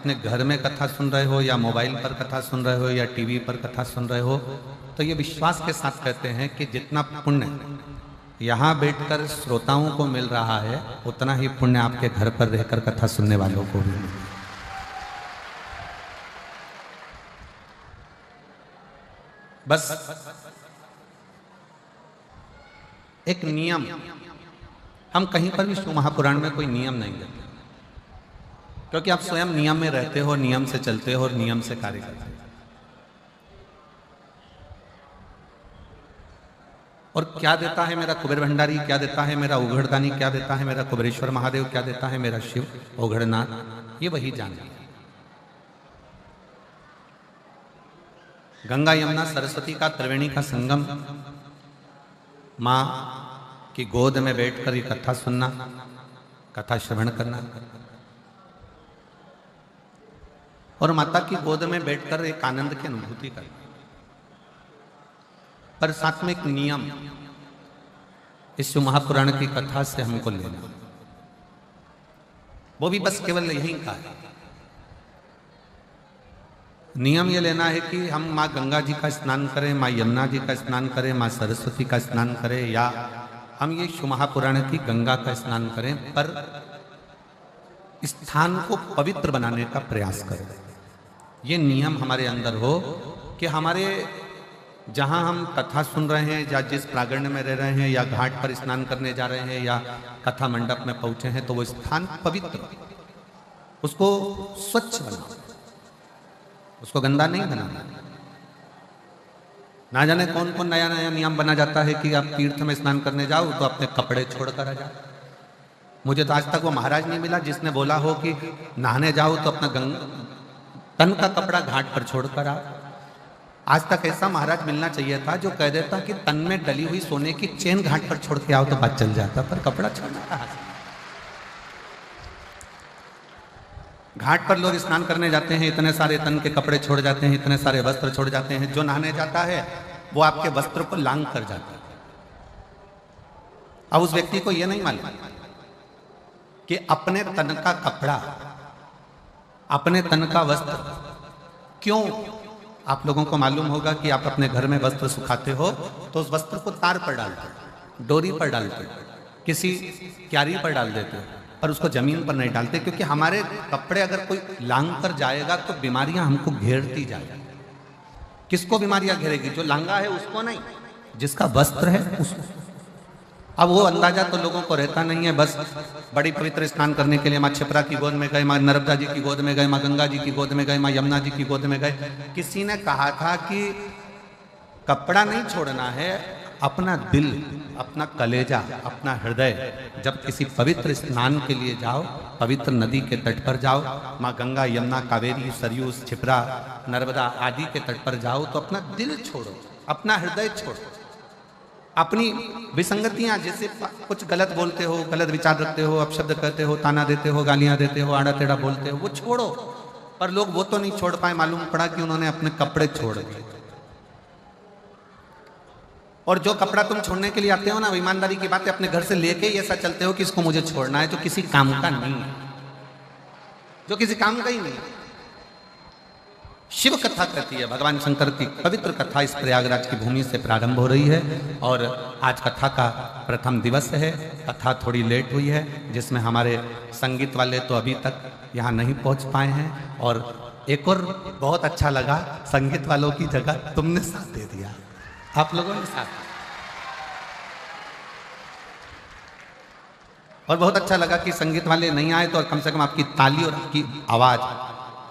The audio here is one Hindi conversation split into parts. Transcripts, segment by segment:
अपने घर में कथा सुन रहे हो या मोबाइल पर कथा सुन रहे हो या टीवी पर कथा सुन रहे हो, तो ये विश्वास के साथ कहते हैं कि जितना पुण्य यहाँ बैठकर श्रोताओं को मिल रहा है उतना ही पुण्य आपके घर पर रहकर कथा सुनने वालों को भी मिले। बस एक नियम, हम कहीं पर भी शिव महापुराण में कोई नियम नहीं देते, क्योंकि आप स्वयं नियम में रहते हो, नियम से चलते हो और नियम से कार्य करते हो। और क्या देता है मेरा कुबेर भंडारी, क्या देता है मेरा उघड़दानी, क्या देता है मेरा कुबेरेश्वर महादेव, क्या देता है मेरा शिव उघड़नाथ, ये वही जानते। गंगा यमुना सरस्वती का त्रिवेणी का संगम, माँ की गोद में बैठकर ये कथा सुनना, कथा श्रवण करना, और माता की गोद में बैठकर एक आनंद की अनुभूति करना। पर साथ में एक नियम इस शिव महापुराण की कथा से हमको लेना, वो भी बस केवल यही का है। नियम ये लेना है कि हम माँ गंगा जी का स्नान करें, माँ यमुना जी का स्नान करें, माँ सरस्वती का स्नान करें, या हम ये शिव महापुराण की गंगा का स्नान करें, पर स्थान को पवित्र बनाने का प्रयास करें। ये नियम हमारे अंदर हो कि हमारे जहां हम कथा सुन रहे हैं या जिस प्रांगण में रह रहे हैं या घाट पर स्नान करने जा रहे हैं या कथा मंडप में पहुंचे हैं, तो वो स्थान पवित्र, उसको स्वच्छ बनाओ, उसको गंदा नहीं बनाना। ना जाने कौन कौन नया नया नियम बना जाता है कि आप तीर्थ में स्नान करने जाओ तो अपने कपड़े छोड़कर आ जाओ। मुझे तो आज तक वो महाराज नहीं मिला जिसने बोला हो कि नहाने जाओ तो अपना तन का कपड़ा घाट पर छोड़कर आओ। आज तक ऐसा महाराज मिलना चाहिए था जो कह देता कि तन में डली हुई सोने की चेन घाट पर छोड़ के आओ तो बात चल जाता, पर कपड़ा छोड़ना कहाँ से। घाट पर लोग स्नान करने जाते हैं, इतने सारे तन के कपड़े छोड़ जाते हैं, इतने सारे वस्त्र छोड़ जाते हैं। जो नहाने जाता है वो आपके वस्त्र को लांग कर जाता है। अब उस व्यक्ति को यह नहीं मालूम कि अपने तन का कपड़ा, अपने तन का वस्त्र क्यों। आप लोगों को मालूम होगा कि आप अपने घर में वस्त्र सुखाते हो तो उस वस्त्र को तार पर डालते हो, डोरी पर डालते हो, किसी क्यारी पर डाल देते हो, पर उसको जमीन पर नहीं डालते, क्योंकि हमारे कपड़े अगर कोई लांग कर जाएगा तो बीमारियां हमको घेरती जाएगी। किसको बीमारियां घेरेगी? जो लांगा है उसको नहीं, जिसका वस्त्र है उसको। अब वो अंदाजा तो लोगों को रहता नहीं है। बस बड़ी पवित्र स्नान करने के लिए माँ छिपरा की गोद में गए, माँ नर्मदा जी की गोद में गए, माँ गंगा जी की गोद में गए, माँ यमुना जी की गोद में गए। किसी ने कहा था कि कपड़ा नहीं छोड़ना है, अपना दिल, अपना कलेजा, अपना हृदय, जब किसी पवित्र स्नान के लिए जाओ, पवित्र नदी के तट पर जाओ, माँ गंगा यमुना कावेरी सरयू छिपरा नर्मदा आदि के तट पर जाओ, तो अपना दिल छोड़ो, अपना हृदय छोड़ो। अपनी विसंगतियां, जैसे कुछ गलत बोलते हो, गलत विचार रखते हो, अपशब्द कहते हो, ताना देते हो, गालियां देते हो, आड़ा टेढ़ा बोलते हो, वो छोड़ो। पर लोग वो तो नहीं छोड़ पाए, मालूम पड़ा कि उन्होंने अपने कपड़े छोड़ दिए। और जो कपड़ा तुम छोड़ने के लिए आते हो ना, ईमानदारी की बात है, अपने घर से लेके ही ऐसा चलते हो कि इसको मुझे छोड़ना है, जो किसी काम का नहीं है, जो किसी काम का ही नहीं है। शिव कथा कहती है, भगवान शंकर की पवित्र कथा इस प्रयागराज की भूमि से प्रारंभ हो रही है और आज कथा का प्रथम दिवस है। कथा थोड़ी लेट हुई है, जिसमें हमारे संगीत वाले तो अभी तक यहाँ नहीं पहुँच पाए हैं। और एक और बहुत अच्छा लगा, संगीत वालों की जगह तुमने साथ दे दिया, आप लोगों ने साथ। और बहुत अच्छा लगा कि संगीत वाले नहीं आए तो कम से कम आपकी ताली और आपकी आवाज,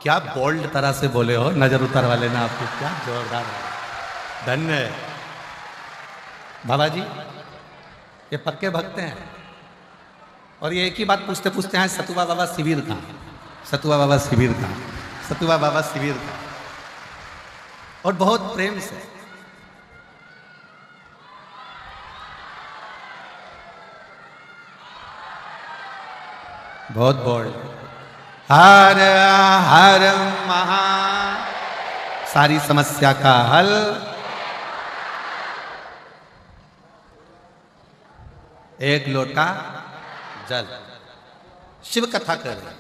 क्या बोल्ड तरह से बोले हो, नजर उतार वाले ना आपको, क्या जोरदार है। धन्य है बाबा जी, ये पक्के भक्त हैं। और ये एक ही बात पूछते पूछते हैं, सतुआ बाबा शिविर का, सतुआ बाबा शिविर का, सतुआ बाबा शिविर का। और बहुत प्रेम से बहुत बोल्ड, हर हर महा, सारी समस्या का हल, एक लोटा जल। शिव कथा कर रहे,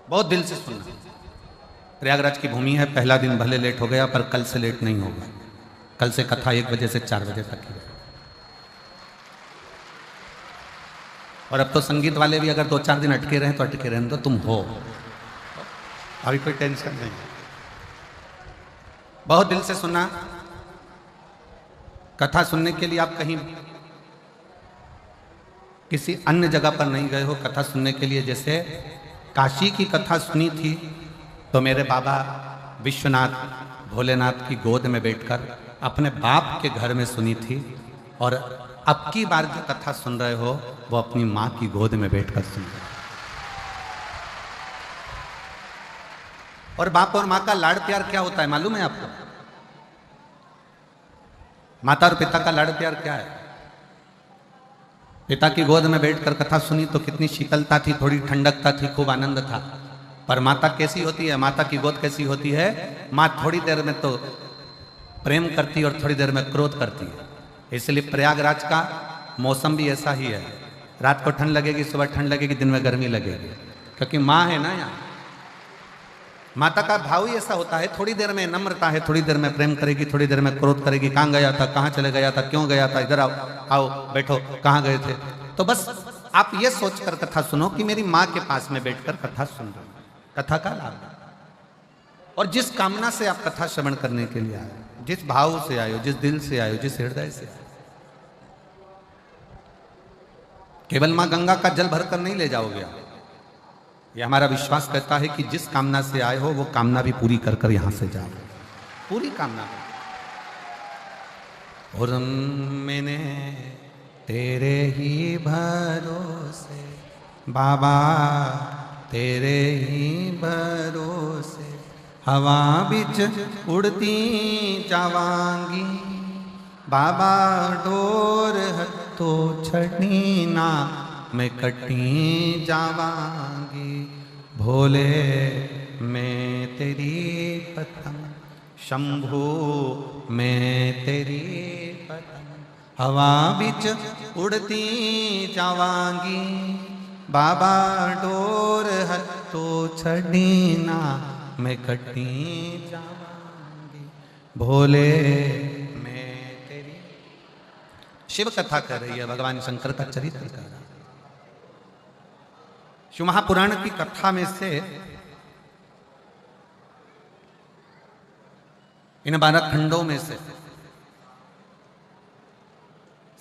बहुत दिल से सुनना। प्रयागराज की भूमि है, पहला दिन भले लेट हो गया पर कल से लेट नहीं होगा। कल से कथा 1 बजे से 4 बजे तक ही। और अब तो संगीत वाले भी अगर 2-4 दिन अटके रहे तो अटके रहे, तो तुम हो, अभी कोई टेंशन नहीं। बहुत दिल से सुनना। कथा सुनने के लिए आप कहीं किसी अन्य जगह पर नहीं गए हो। कथा सुनने के लिए जैसे काशी की कथा सुनी थी तो मेरे बाबा विश्वनाथ भोलेनाथ की गोद में बैठकर अपने बाप के घर में सुनी थी, और अब की बार जो कथा सुन रहे हो वो अपनी माँ की गोद में बैठकर सुन रहे हो। और बाप और माँ का लाड़ प्यार क्या होता है मालूम है आपको? माता और पिता का लाड़ प्यार क्या है? पिता की गोद में बैठकर कथा सुनी तो कितनी शीतलता थी, थोड़ी ठंडकता थी, खूब आनंद था। पर माता कैसी होती है? माता की गोद कैसी होती है? माँ थोड़ी देर में तो प्रेम करती है और थोड़ी देर में क्रोध करती है। इसलिए प्रयागराज का मौसम भी ऐसा ही है। रात को ठंड लगेगी, सुबह ठंड लगेगी, दिन में गर्मी लगेगी, क्योंकि माँ है ना यहाँ। माता का भाव ही ऐसा होता है, थोड़ी देर में नम्रता है, थोड़ी देर में प्रेम करेगी, थोड़ी देर में क्रोध करेगी। कहाँ गया था, कहाँ चले गया था, क्यों गया था, इधर आओ, आओ बैठो, कहाँ गए थे। तो बस आप ये सोचकर कथा सुनो कि मेरी माँ के पास में बैठकर कथा सुन रहे हो। कथा का लाभ। और जिस कामना से आप कथा श्रवण करने के लिए आए, जिस भाव से आए हो, जिस दिल से आए हो, जिस हृदय से आए, केवल मां गंगा का जल भरकर नहीं ले जाओगे आप। ये हमारा विश्वास कहता है कि जिस कामना से आए हो वो कामना भी पूरी कर कर यहां से जाओ, पूरी कामना। और मैंने तेरे ही भरोसे बाबा, तेरे ही भरोसे हवा बिच उड़ती जावांगी बाबा, डोर हथो छड़ी ना मैं कटी जावांगी। भोले मैं तेरी पतंग, शंभू मैं तेरी पतंग, हवा बिच उड़ती जावांगी बाबा, डोर हथो छड़ी ना मैं कटी जावांगी। भोले मैं तेरी। शिव कथा कर रही है, भगवान शंकर का चरित्र कर रहा है। शिव महापुराण की कथा में से इन 12 खंडों में से,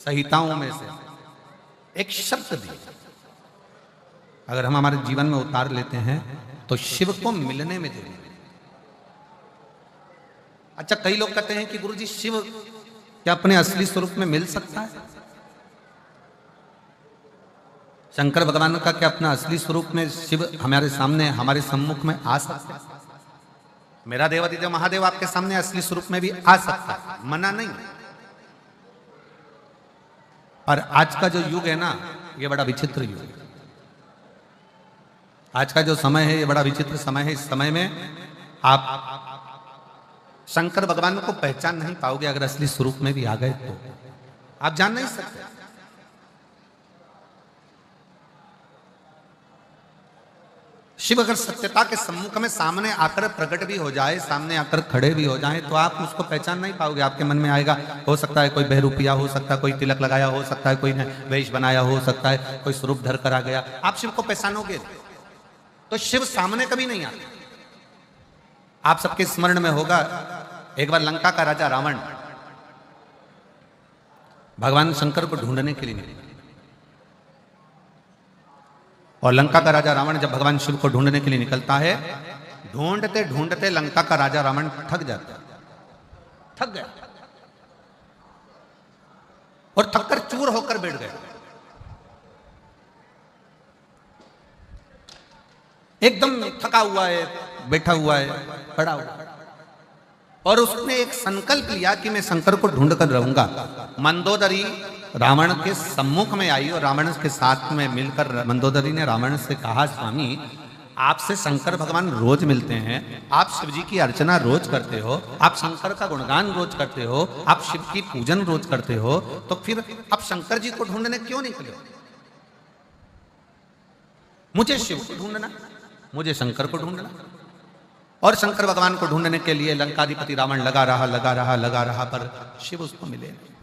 संहिताओं में से एक शब्द भी अगर हम हमारे जीवन में उतार लेते हैं तो शिव को मिलने में देरी। अच्छा, कई लोग कहते हैं कि गुरुजी शिव क्या अपने असली स्वरूप में मिल सकता है? शंकर भगवान का क्या अपना असली स्वरूप में शिव हमारे सामने, हमारे सम्मुख में आ सकता है? मेरा देवादिदेव महादेव आपके सामने असली स्वरूप में भी आ सकता है, मना नहीं। और आज का जो युग है ना, ये बड़ा विचित्र युग है। आज का जो समय है ये बड़ा विचित्र समय है। इस समय में आप शंकर भगवान को पहचान नहीं पाओगे। अगर असली स्वरूप में भी आ गए तो आप जान नहीं सकते। शिव अगर सत्यता के सम्मुख में सामने आकर प्रकट भी हो जाए, सामने आकर खड़े भी हो जाए, तो आप उसको पहचान नहीं पाओगे। आपके मन में आएगा, हो सकता है कोई बहरूपिया, हो सकता है कोई तिलक लगाया, हो सकता है कोई ने वेश बनाया, हो सकता है कोई स्वरूप धर कर आ गया। आप शिव को पहचानोगे तो शिव सामने कभी नहीं आते। आप सबके स्मरण में होगा, एक बार लंका का राजा रावण भगवान शंकर को ढूंढने के लिए निकला। और लंका का राजा रावण जब भगवान शिव को ढूंढने के लिए निकलता है, ढूंढते ढूंढते लंका का राजा रावण थक जाता है, थक गया और थककर चूर होकर बैठ गया। एकदम थका हुआ है, बैठा हुआ है, पड़ा हुआ। और उसने एक संकल्प लिया कि मैं शंकर को ढूंढ कर रहूंगा। मंदोदरी रावण के सम्मुख में आई और रावण के साथ में मिलकर मंदोदरी ने रावण से कहा, स्वामी आपसे शंकर भगवान रोज मिलते हैं, आप शिव जी की अर्चना रोज करते हो, आप शंकर का गुणगान रोज करते हो, आप शिव की पूजन रोज करते हो, तो फिर आप शंकर जी को ढूंढने क्यों निकले? मुझे शिव को ढूंढना, मुझे शंकर को ढूंढना। और शंकर भगवान को ढूंढने के लिए लंकाधिपति रावण लगा रहा, पर शिव उसको मिले नहीं।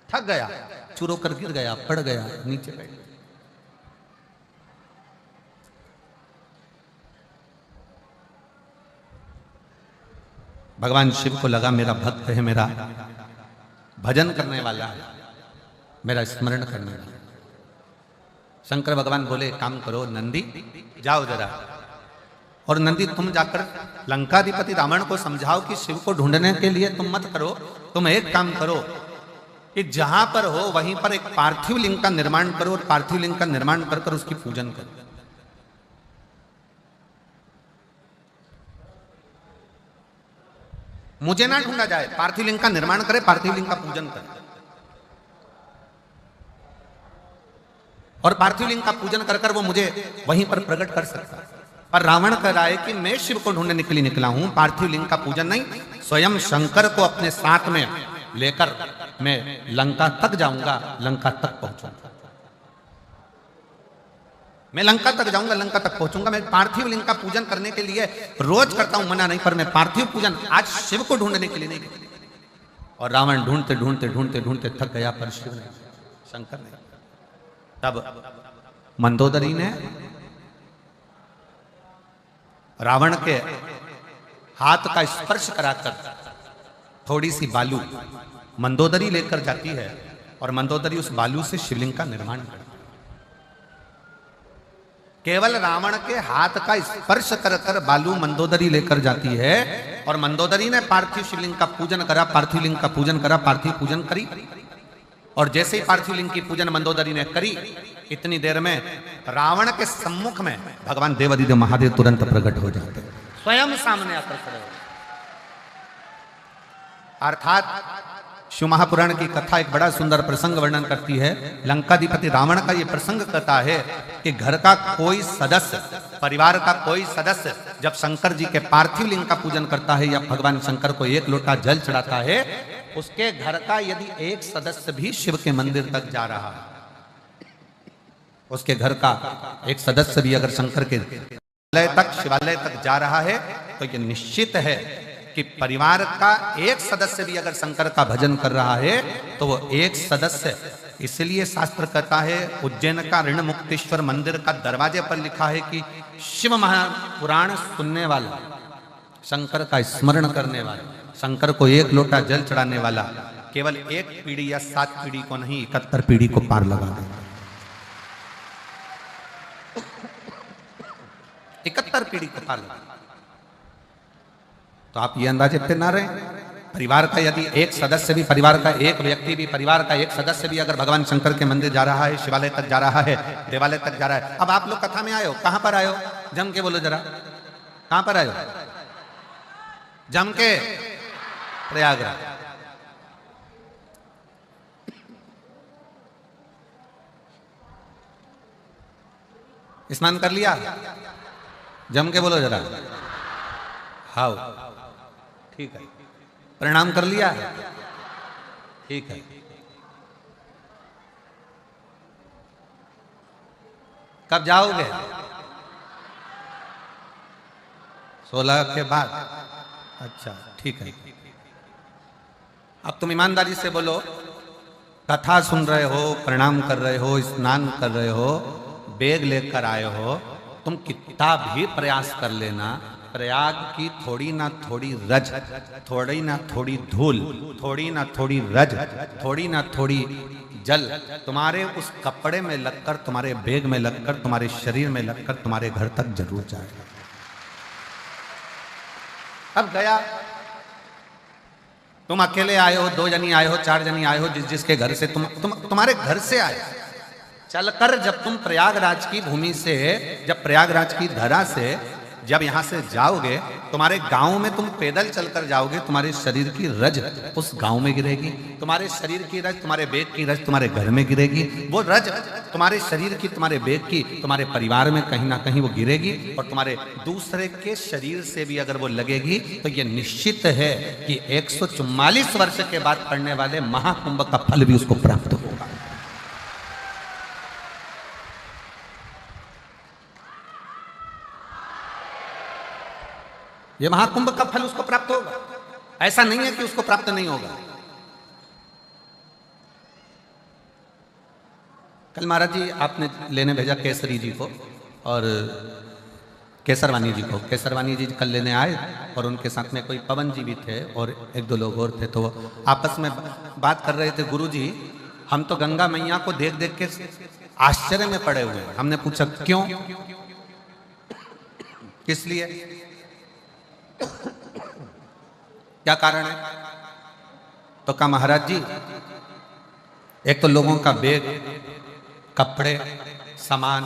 थक गया, चूर होकर गिर गया, पड़ गया, नीचे बैठ गया। भगवान शिव को लगा मेरा भक्त है, मेरा भजन करने वाला है, मेरा स्मरण करने वाला। शंकर भगवान बोले काम करो नंदी, जाओ जरा, और नंदी तुम जाकर लंकाधिपति रावण को समझाओ कि शिव को ढूंढने के लिए तुम मत करो, तुम एक काम करो कि जहां पर हो वहीं पर एक पार्थिव लिंग का निर्माण करो, और पार्थिव लिंग का निर्माण कर कर उसकी पूजन करो। मुझे ना ढूंढा जाए, पार्थिव लिंग का निर्माण करे, पार्थिव लिंग का पूजन करे, और पार्थिव लिंग का पूजन कर कर वो मुझे वहीं पर प्रकट कर सकता है। पर रावण कह रहा है कि मैं शिव को ढूंढने के लिए निकला हूं, पार्थिव लिंग का पूजन नहीं, स्वयं शंकर को अपने साथ में लेकर मैं लंका तक जाऊंगा, लंका तक पहुंचूंगा, मैं लंका तक जाऊंगा, लंका तक पहुंचूंगा। मैं पार्थिव लिंग का पूजन करने के लिए रोज करता हूं, मना नहीं, पर मैं पार्थिव पूजन आज शिव को ढूंढने के लिए नहीं। और रावण ढूंढते ढूंढते ढूंढते ढूंढते थक गया, पर शिव नहीं, शंकर नहीं। तब मंदोदरी ने रावण के हाथ का स्पर्श कराकर थोड़ी सी बालू मंदोदरी लेकर जाती है, और मंदोदरी उस बालू से शिवलिंग का निर्माण करती है। केवल रावण के हाथ का स्पर्श कर कर बालू मंदोदरी लेकर जाती है, और मंदोदरी ने पार्थिव शिवलिंग का पूजन करा, पार्थिव लिंग का पूजन करा, पार्थिव पूजन करी। और जैसे ही पार्थिव लिंग की पूजन मंदोदरी ने करी, इतनी देर में रावण के सम्मुख में भगवान देवाधिदेव महादेव तुरंत प्रकट हो जाते, स्वयं सामने आकर खड़े हो। अर्थात शिव महापुराण की कथा एक बड़ा सुंदर प्रसंग वर्णन करती है। लंकाधिपति रावण का यह प्रसंग कहता है कि घर का कोई सदस्य, परिवार का कोई सदस्य जब शंकर जी के पार्थिव लिंग का पूजन करता है या भगवान शंकर को एक लोटा जल चढ़ाता है, उसके घर का यदि एक सदस्य भी शिव के मंदिर तक जा रहा है, उसके घर का एक सदस्य भी अगर शंकर के शिवालय तक जा रहा है, तो यह निश्चित है कि परिवार का एक सदस्य भी अगर शंकर का भजन कर रहा है, तो वो एक सदस्य, इसलिए शास्त्र कहता है, उज्जैन का ऋण मुक्तेश्वर मंदिर का दरवाजे पर लिखा है कि शिव महापुराण सुनने वाला, शंकर का स्मरण करने वाला, शंकर को एक लोटा जल चढ़ाने वाला केवल एक पीढ़ी या 7 पीढ़ी को नहीं, 71 पीढ़ी को पार लगा देगा। 71 पीढ़ी को पार लगा। तो आप ये अंदाजे पे ना रहे, परिवार का यदि एक सदस्य भी, परिवार का एक व्यक्ति भी, परिवार का एक सदस्य भी अगर भगवान शंकर के मंदिर जा रहा है, शिवालय तक जा रहा है, देवालय तक जा रहा है। अब आप लोग कथा में आए हो, कहां पर आए हो? जम के बोलो जरा, कहां पर आए हो? जम के प्रयागराज। स्नान कर लिया? जम के बोलो जरा, हाउ, ठीक है। प्रणाम कर लिया? ठीक है। कब जाओगे? 16 के बाद? अच्छा, ठीक है। अब तुम ईमानदारी से बोलो, कथा सुन रहे हो, प्रणाम कर रहे हो, स्नान कर रहे हो, बैग लेकर आए हो, तुम कितना भी प्रयास कर लेना, प्रयाग की थोड़ी ना थोड़ी रज, थोड़ी ना थोड़ी धूल, थोड़ी ना थोड़ी रज, थोड़ी ना थोड़ी जल तुम्हारे उस कपड़े में लगकर, तुम्हारे बैग में लगकर, तुम्हारे शरीर में लगकर तुम्हारे घर तक जरूर जाएगा। अब गया, तुम अकेले आए हो, 2 जनी आए हो, 4 जनी आए हो, जिसके घर से तुम्हारे घर से आए, चलकर जब तुम प्रयागराज की भूमि से, जब प्रयागराज की धरा से जब यहां से जाओगे, तुम्हारे गांव में तुम पैदल चलकर जाओगे, तुम्हारे शरीर की रज उस गांव में गिरेगी, तुम्हारे शरीर की रज, तुम्हारे बैग की रज तुम्हारे घर में गिरेगी, वो रज तुम्हारे शरीर की, तुम्हारे बैग की, तुम्हारे परिवार में कहीं ना कहीं वो गिरेगी, और तुम्हारे दूसरे के शरीर से भी अगर वो लगेगी, तो ये निश्चित है कि 144 वर्ष के बाद पड़ने वाले महाकुंभ का फल भी उसको प्राप्त होगा। ये महाकुंभ का फल उसको प्राप्त होगा, ऐसा नहीं है कि उसको प्राप्त नहीं होगा। कल महाराज जी आपने लेने भेजा केसरी जी को और केसरवानी जी को। केसरवानी जी कल लेने आए और उनके साथ में कोई पवन जी भी थे और एक दो लोग और थे। तो वो आपस में बात कर रहे थे, गुरु जी हम तो गंगा मैया को देख देख के आश्चर्य में पड़े हुए हैं। हमने पूछा क्यों, किस लिए, क्या कारण है? तो कहा महाराज जी एक तो लोगों का बैग, कपड़े, सामान,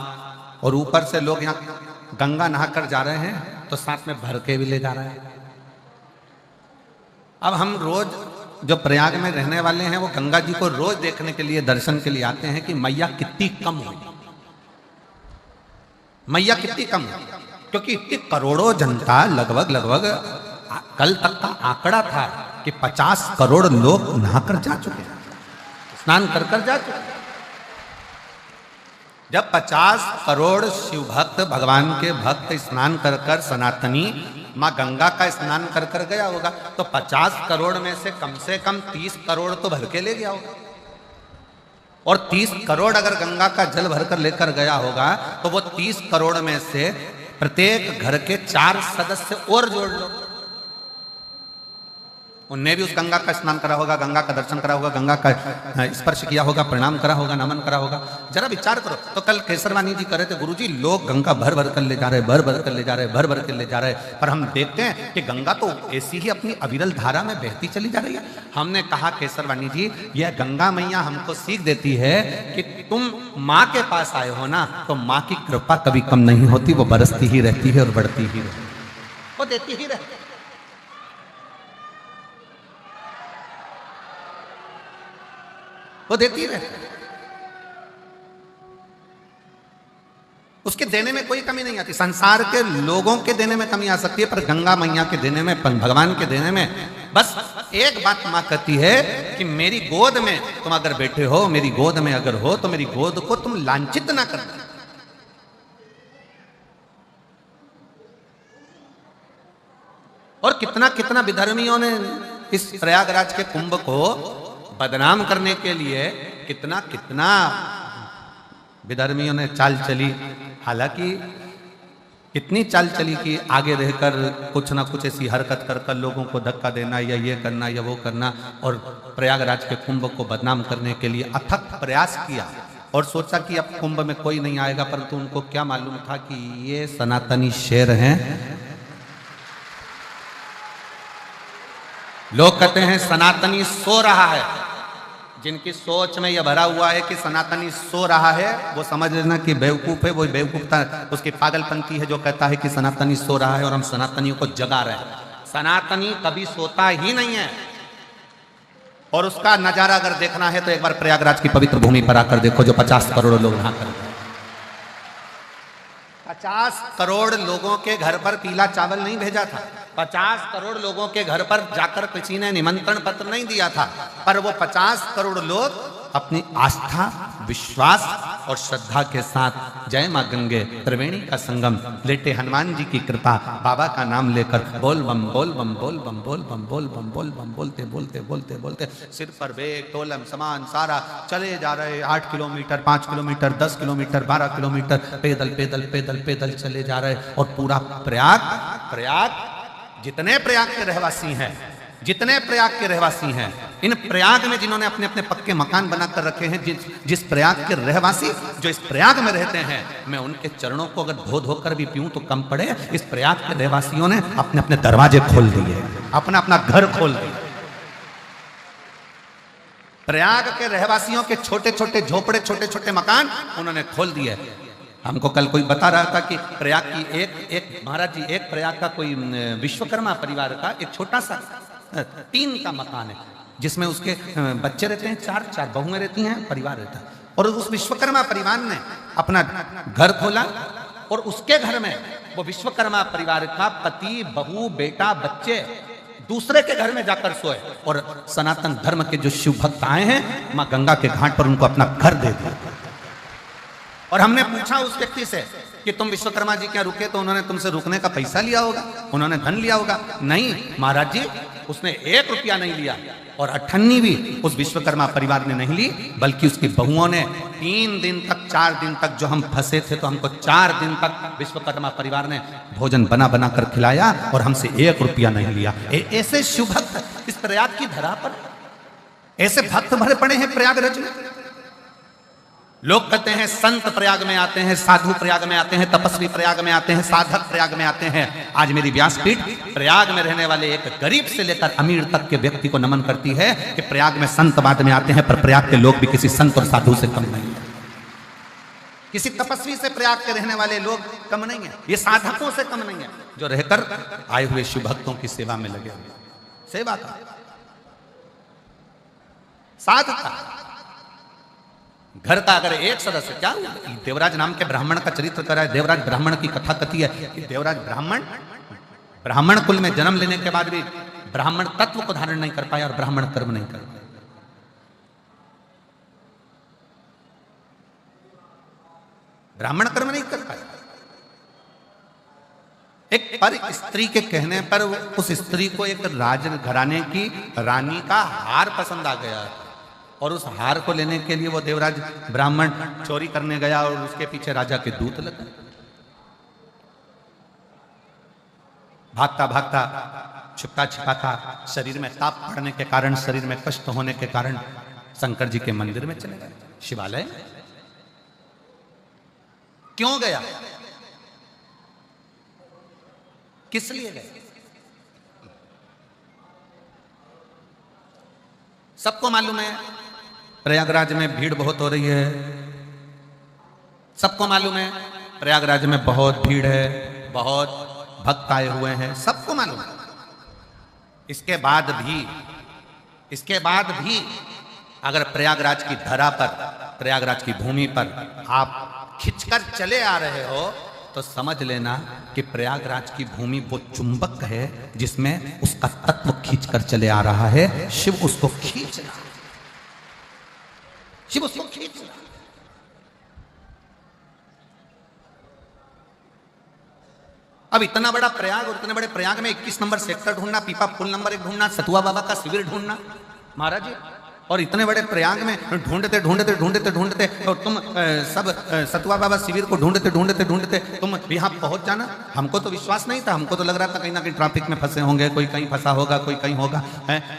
और ऊपर से लोग यहाँ गंगा नहाकर जा रहे हैं तो साथ में भर के भी ले जा रहे हैं। अब हम रोज जो प्रयाग में रहने वाले हैं वो गंगा जी को रोज देखने के लिए, दर्शन के लिए आते हैं कि मैया कितनी कम हुई, मैया कितनी कम हुई, क्योंकि इतनी करोड़ों जनता, लगभग कल तक का आंकड़ा था कि 50 करोड़ लोग नहाकर जा चुके हैं, स्नान कर जा चुके हैं। जब 50 करोड़ शिव भक्त, भगवान के भक्त स्नान कर सनातनी माँ गंगा का स्नान कर गया होगा, तो 50 करोड़ में से कम 30 करोड़ तो भर के ले गया होगा। और 30 करोड़ अगर गंगा का जल भरकर लेकर गया होगा तो वो 30 करोड़ में से प्रत्येक घर के 4 सदस्य और जोड़ लो, उनने भी उस गंगा का स्नान करा होगा, गंगा का दर्शन करा होगा, गंगा का स्पर्श किया होगा, प्रणाम करा होगा, नमन करा होगा। जरा विचार करो। तो कल केसरवानी जी कह रहे थे, गुरुजी लोग गंगा भर कर ले जा रहे, भर कर ले जा रहे, भर कर ले जा रहे, पर हम देखते हैं कि गंगा तो ऐसी ही अपनी अविरल धारा में बहती चली जा रही है। हमने कहा केसरवानी जी यह गंगा मैया हमको सीख देती है कि तुम माँ के पास आए हो ना, तो माँ की कृपा कभी कम नहीं होती, वो बरसती ही रहती है और बढ़ती ही रहती है, वो देती ही रहती है। वो देती रहती है, उसके देने में कोई कमी नहीं आती। संसार के लोगों के देने में कमी आ सकती है, पर गंगा मैया के देने में, भगवान के देने में बस एक बात मां कहती है कि मेरी गोद में तुम अगर बैठे हो, मेरी गोद में अगर हो, तो मेरी गोद को तुम लांछित ना करना। और कितना कितना विधर्मियों ने इस प्रयागराज के कुंभ को बदनाम करने के लिए कितना कितना विधर्मियों ने चाल चली। हालांकि कितनी चाल चली कि आगे रहकर कुछ ना कुछ ऐसी हरकत कर लोगों को धक्का देना या ये करना या वो करना, और प्रयागराज के कुंभ को बदनाम करने के लिए अथक प्रयास किया और सोचा कि अब कुंभ में कोई नहीं आएगा। परंतु उनको क्या मालूम था कि ये सनातनी शेर हैं। लोग कहते हैं सनातनी सो रहा है, जिनकी सोच में यह भरा हुआ है कि सनातनी सो रहा है वो समझ लेना कि बेवकूफ है। वो बेवकूफता उसकी पागलपंती है जो कहता है कि सनातनी सो रहा है और हम सनातनियों को जगा रहे हैं। सनातनी कभी सोता ही नहीं है। और उसका नजारा अगर देखना है तो एक बार प्रयागराज की पवित्र भूमि पर आकर देखो, जो 50 करोड़ लोग नहा कर, 50 करोड़ लोगों के घर पर पीला चावल नहीं भेजा था, 50 करोड़ लोगों के घर पर जाकर किसी ने निमंत्रण पत्र नहीं दिया था, पर वो 50 करोड़ लोग अपनी आस्था, विश्वास और श्रद्धा के साथ जय मां गंगे, त्रिवेणी का संगम, लेटे हनुमान जी की कृपा, बाबा का नाम लेकर बोल बम बोल बम बोल बम बोल बम बोल बम बोल बम बोलते बोलते बोलते बोलते सिर पर बैग, तोलम, सामान सारा चले जा रहे। 8 किलोमीटर, 5 किलोमीटर, 10 किलोमीटर, 12 किलोमीटर पैदल पैदल पैदल पैदल चले जा रहे। और पूरा प्रयाग जितने प्रयाग के रहवासी हैं, जितने प्रयाग के रहवासी हैं, इन प्रयाग में जिन्होंने अपने अपने पक्के मकान बनाकर रखे हैं, जिस प्रयाग के रहवासी जो इस प्रयाग में रहते हैं, मैं उनके चरणों को अगर धो धोकर भी पीऊं तो कम पड़े। इस प्रयाग के रहवासियों ने अपने अपने दरवाजे खोल दिए, अपना अपना घर खोल दिया। प्रयाग के रहवासियों के छोटे छोटे झोपड़े, छोटे छोटे मकान उन्होंने खोल दिए। हमको कल कोई बता रहा था कि प्रयाग की एक महाराज जी, एक प्रयाग का कोई विश्वकर्मा परिवार का एक छोटा सा 3 का मकान है, जिसमें उसके बच्चे रहते हैं, 4 बहुएं रहती हैं, परिवार रहता है। और उस विश्वकर्मा परिवार ने अपना घर खोला और उसके घर में वो विश्वकर्मा परिवार का पति, बहू, बेटा, बच्चे दूसरे के घर में जाकर सोए। और सनातन धर्म के जो शिव भक्त आए हैं, मां गंगा के घाट पर उनको अपना घर दे दिया। और हमने पूछा उस व्यक्ति से कि तुम विश्वकर्मा जी क्या रुके, तो उन्होंने तुमसे रुकने का पैसा लिया होगा, उन्होंने धन लिया होगा? नहीं महाराज जी, उसने 1 रुपया नहीं लिया, और अठन्नी भी उस विश्वकर्मा परिवार ने नहीं ली, बल्कि उसकी बहुओं ने 3 दिन तक 4 दिन तक, जो हम फंसे थे तो हमको 4 दिन तक विश्वकर्मा परिवार ने भोजन बना बना कर खिलाया और हमसे 1 रुपया नहीं लिया। ऐसे शुभ भक्त इस प्रयाग की धरा पर, ऐसे भक्त भरे पड़े हैं प्रयागराज में। लोग कहते हैं संत प्रयाग में आते हैं, साधु प्रयाग में आते हैं, तपस्वी प्रयाग में आते हैं, साधक प्रयाग में आते हैं। आज मेरी व्यासपीठ प्रयाग में रहने वाले एक गरीब से लेकर अमीर तक के व्यक्ति को नमन करती है कि प्रयाग में संत बाद में आते हैं, पर प्रयाग के लोग भी किसी संत और साधु से कम नहीं है, किसी तपस्वी से प्रयाग के रहने वाले लोग कम नहीं है, ये साधकों से कम नहीं है, जो रहकर आए हुए शिव भक्तों की सेवा में लगे हुए। सेवा का, साधका, घर का अगर एक सदस्य, क्या देवराज नाम के ब्राह्मण का चरित्र करा है, देवराज ब्राह्मण की कथा कथी है कि देवराज ब्राह्मण कुल में जन्म लेने के बाद भी ब्राह्मण तत्व को धारण नहीं कर पाया और ब्राह्मण कर्म नहीं कर पाया। ब्राह्मण कर्म नहीं कर पाया। एक पर स्त्री के कहने पर उस स्त्री को एक राज घराने की रानी का हार पसंद आ गया, और उस हार को लेने के लिए वो देवराज ब्राह्मण चोरी करने गया और उसके पीछे राजा के दूत लगे। भागता भागता, छिपता छिपाता, शरीर में ताप पड़ने के कारण, शरीर में कष्ट होने के कारण शंकर जी के मंदिर में चले गए, शिवालय। क्यों गया, किस लिए गए? सबको मालूम है प्रयागराज में भीड़ बहुत हो रही है, सबको मालूम है प्रयागराज में बहुत भीड़ है, बहुत भक्त आए हुए हैं, सबको मालूम है। इसके बाद भी अगर प्रयागराज की धरा पर, प्रयागराज की भूमि पर आप खिंचकर चले आ रहे हो, तो समझ लेना कि प्रयागराज की भूमि वो चुंबक है जिसमें उसका तत्व खींचकर चले आ रहा है। शिव उसको खींच रहा है, शिव उसको खींच रहा है। अब इतना बड़ा प्रयाग, और इतने बड़े प्रयाग में 21 नंबर सेक्टर ढूंढना, पीपा पुल नंबर 1 ढूंढना, सतुआ बाबा का शिविर ढूंढना महाराज जी, और इतने बड़े प्रयाग में ढूंढते ढूंढते ढूंढते ढूंढते, और तुम सब सतुआ बाबा शिविर को ढूंढते ढूंढते ढूंढते तुम यहाँ पहुंच जाना। हमको तो विश्वास नहीं था, हमको तो लग रहा था कहीं ना कहीं ट्रैफिक में फंसे होंगे, कोई कहीं फंसा होगा, कोई कहीं होगा।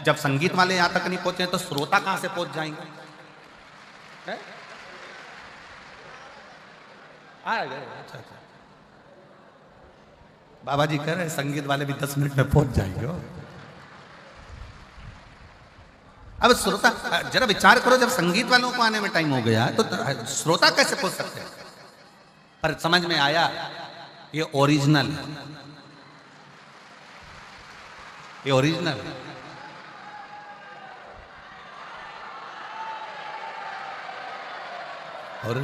जब संगीत वाले यहाँ तक नहीं पहुंचे तो श्रोता कहाँ से पहुंच जाएंगे? अच्छा, बाबा जी कह रहे संगीत वाले भी 10 मिनट में पहुंच जाएंगे। अब श्रोता जरा विचार करो, जब संगीत वालों को आने में टाइम हो गया तो श्रोता कैसे पहुंच सकते हैं? पर समझ में आया ये ओरिजिनल, ये ओरिजिनल। और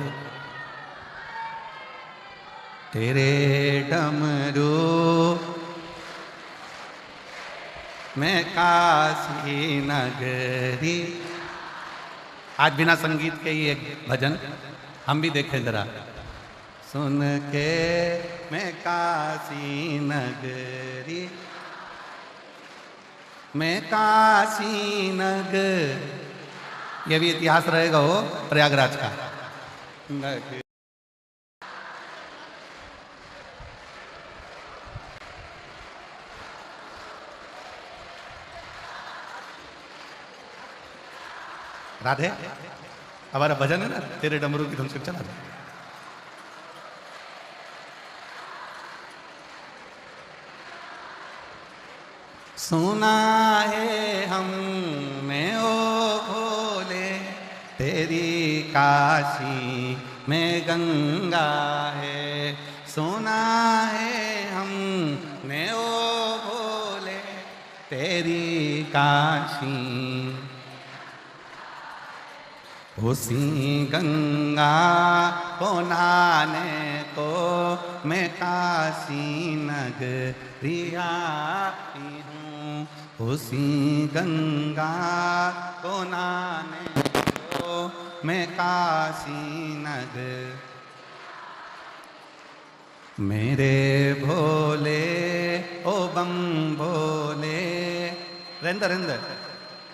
तेरे डमरू मैं काशी नगरी। आज बिना संगीत के ही एक भजन हम भी देखें जरा। सुन के मैं काशी नगरी, मैं काशी नगर, ये भी इतिहास रहेगा हो प्रयागराज का। राधे, हमारा भजन है ना, तेरे डमरू की धुन से चला दे। सुना है हमने ओ भोले तेरी काशी में गंगा है, सुना है हमने ओ भोले तेरी काशी, उसी गंगा को नहाने को मैं काशी नगरी आई हूँ, उसी गंगा को नहाने को मैं काशी नगर। मेरे भोले ओ बम भोले रेंदर रेंदर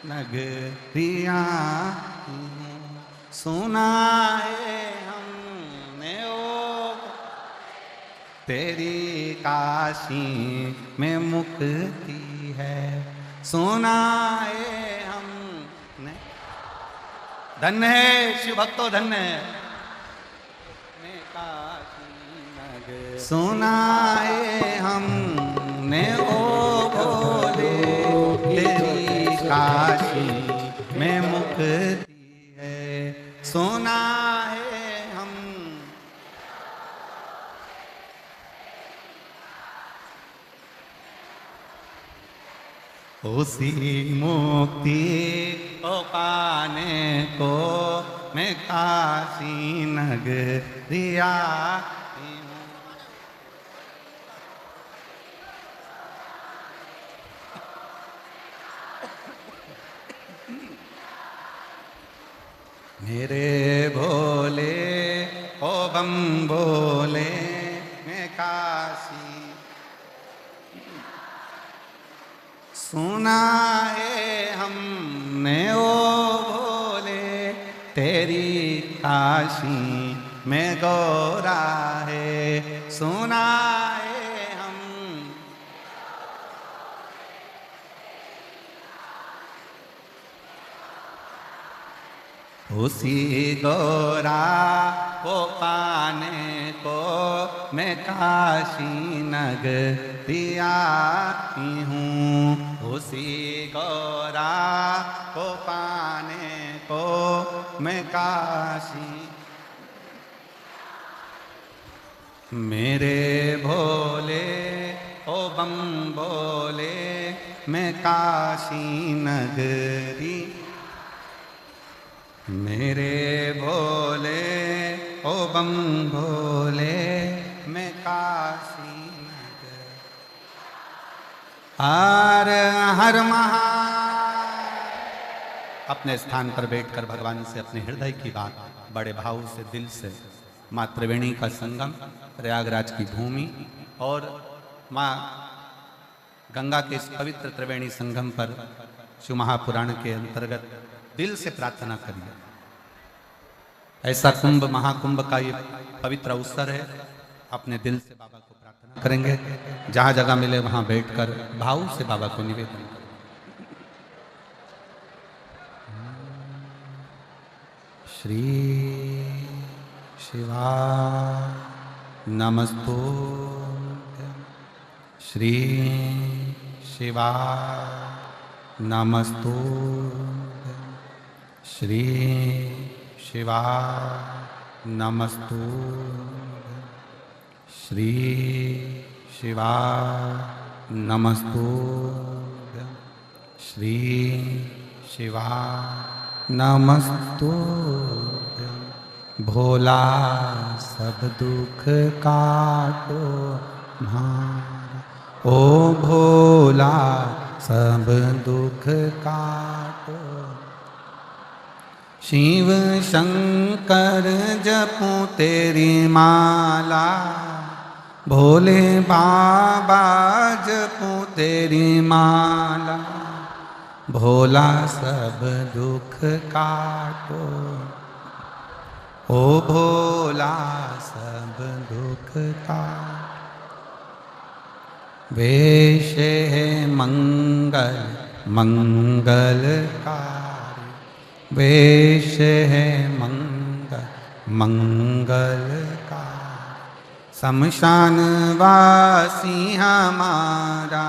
नगरिया सुनाए हमने ओ तेरी काशी में मुक्ति है सुनाए हमने। धन्य है शिव भक्तो धन्य है। सुनाए हमने ओ भोले तेरी काशी में मुक्ति है सुनाए हम। उसी मुक्ति को पाने को मैं काशी नगरिया मेरे भोले ओ बम भोले मैं काशी सुना है हमने ओ भोले तेरी काशी में गौरा है सुना है हम। उसी गौरा को पाने को मैं काशी नगरिया आई हूँ। उसी गौरा को पाने को मैं काशी मेरे भोले ओ बम भोले मैं काशी नगरी मेरे भोले ओ बम भोले मैं काशी नगर हर हर महा। अपने स्थान पर बैठकर भगवान से अपने हृदय की बात बड़े भाव से दिल से माँ त्रिवेणी का संगम प्रयागराज की भूमि और माँ गंगा के इस पवित्र त्रिवेणी संगम पर शिव महापुराण के अंतर्गत दिल से प्रार्थना करिए। ऐसा कुंभ महाकुंभ का ये पवित्र अवसर है। अपने दिल से बाबा को प्रार्थना करेंगे। जहां जगह मिले वहां बैठकर भाव से बाबा को निवेदन करें। श्री शिवा नमस्तुभ्यं श्री शिवा नमस्तुभ्यं श्री शिवा नमस्तुभ्यं श्री शिवा नमस्तुभ्यं श्री शिवा नमस्तुभ्यं। भोला सब दुख काटो म्हारा ओ भोला सब दुख काटो। शिव शंकर जपूं तेरी माला भोले बाबा जपूं तेरी माला भोला सब दुख काटो ओ भोला सब दुख काटो। वेश है मंगल मंगलकारी वेश है मंगल मंगलकारी। शमशान वासी हमारा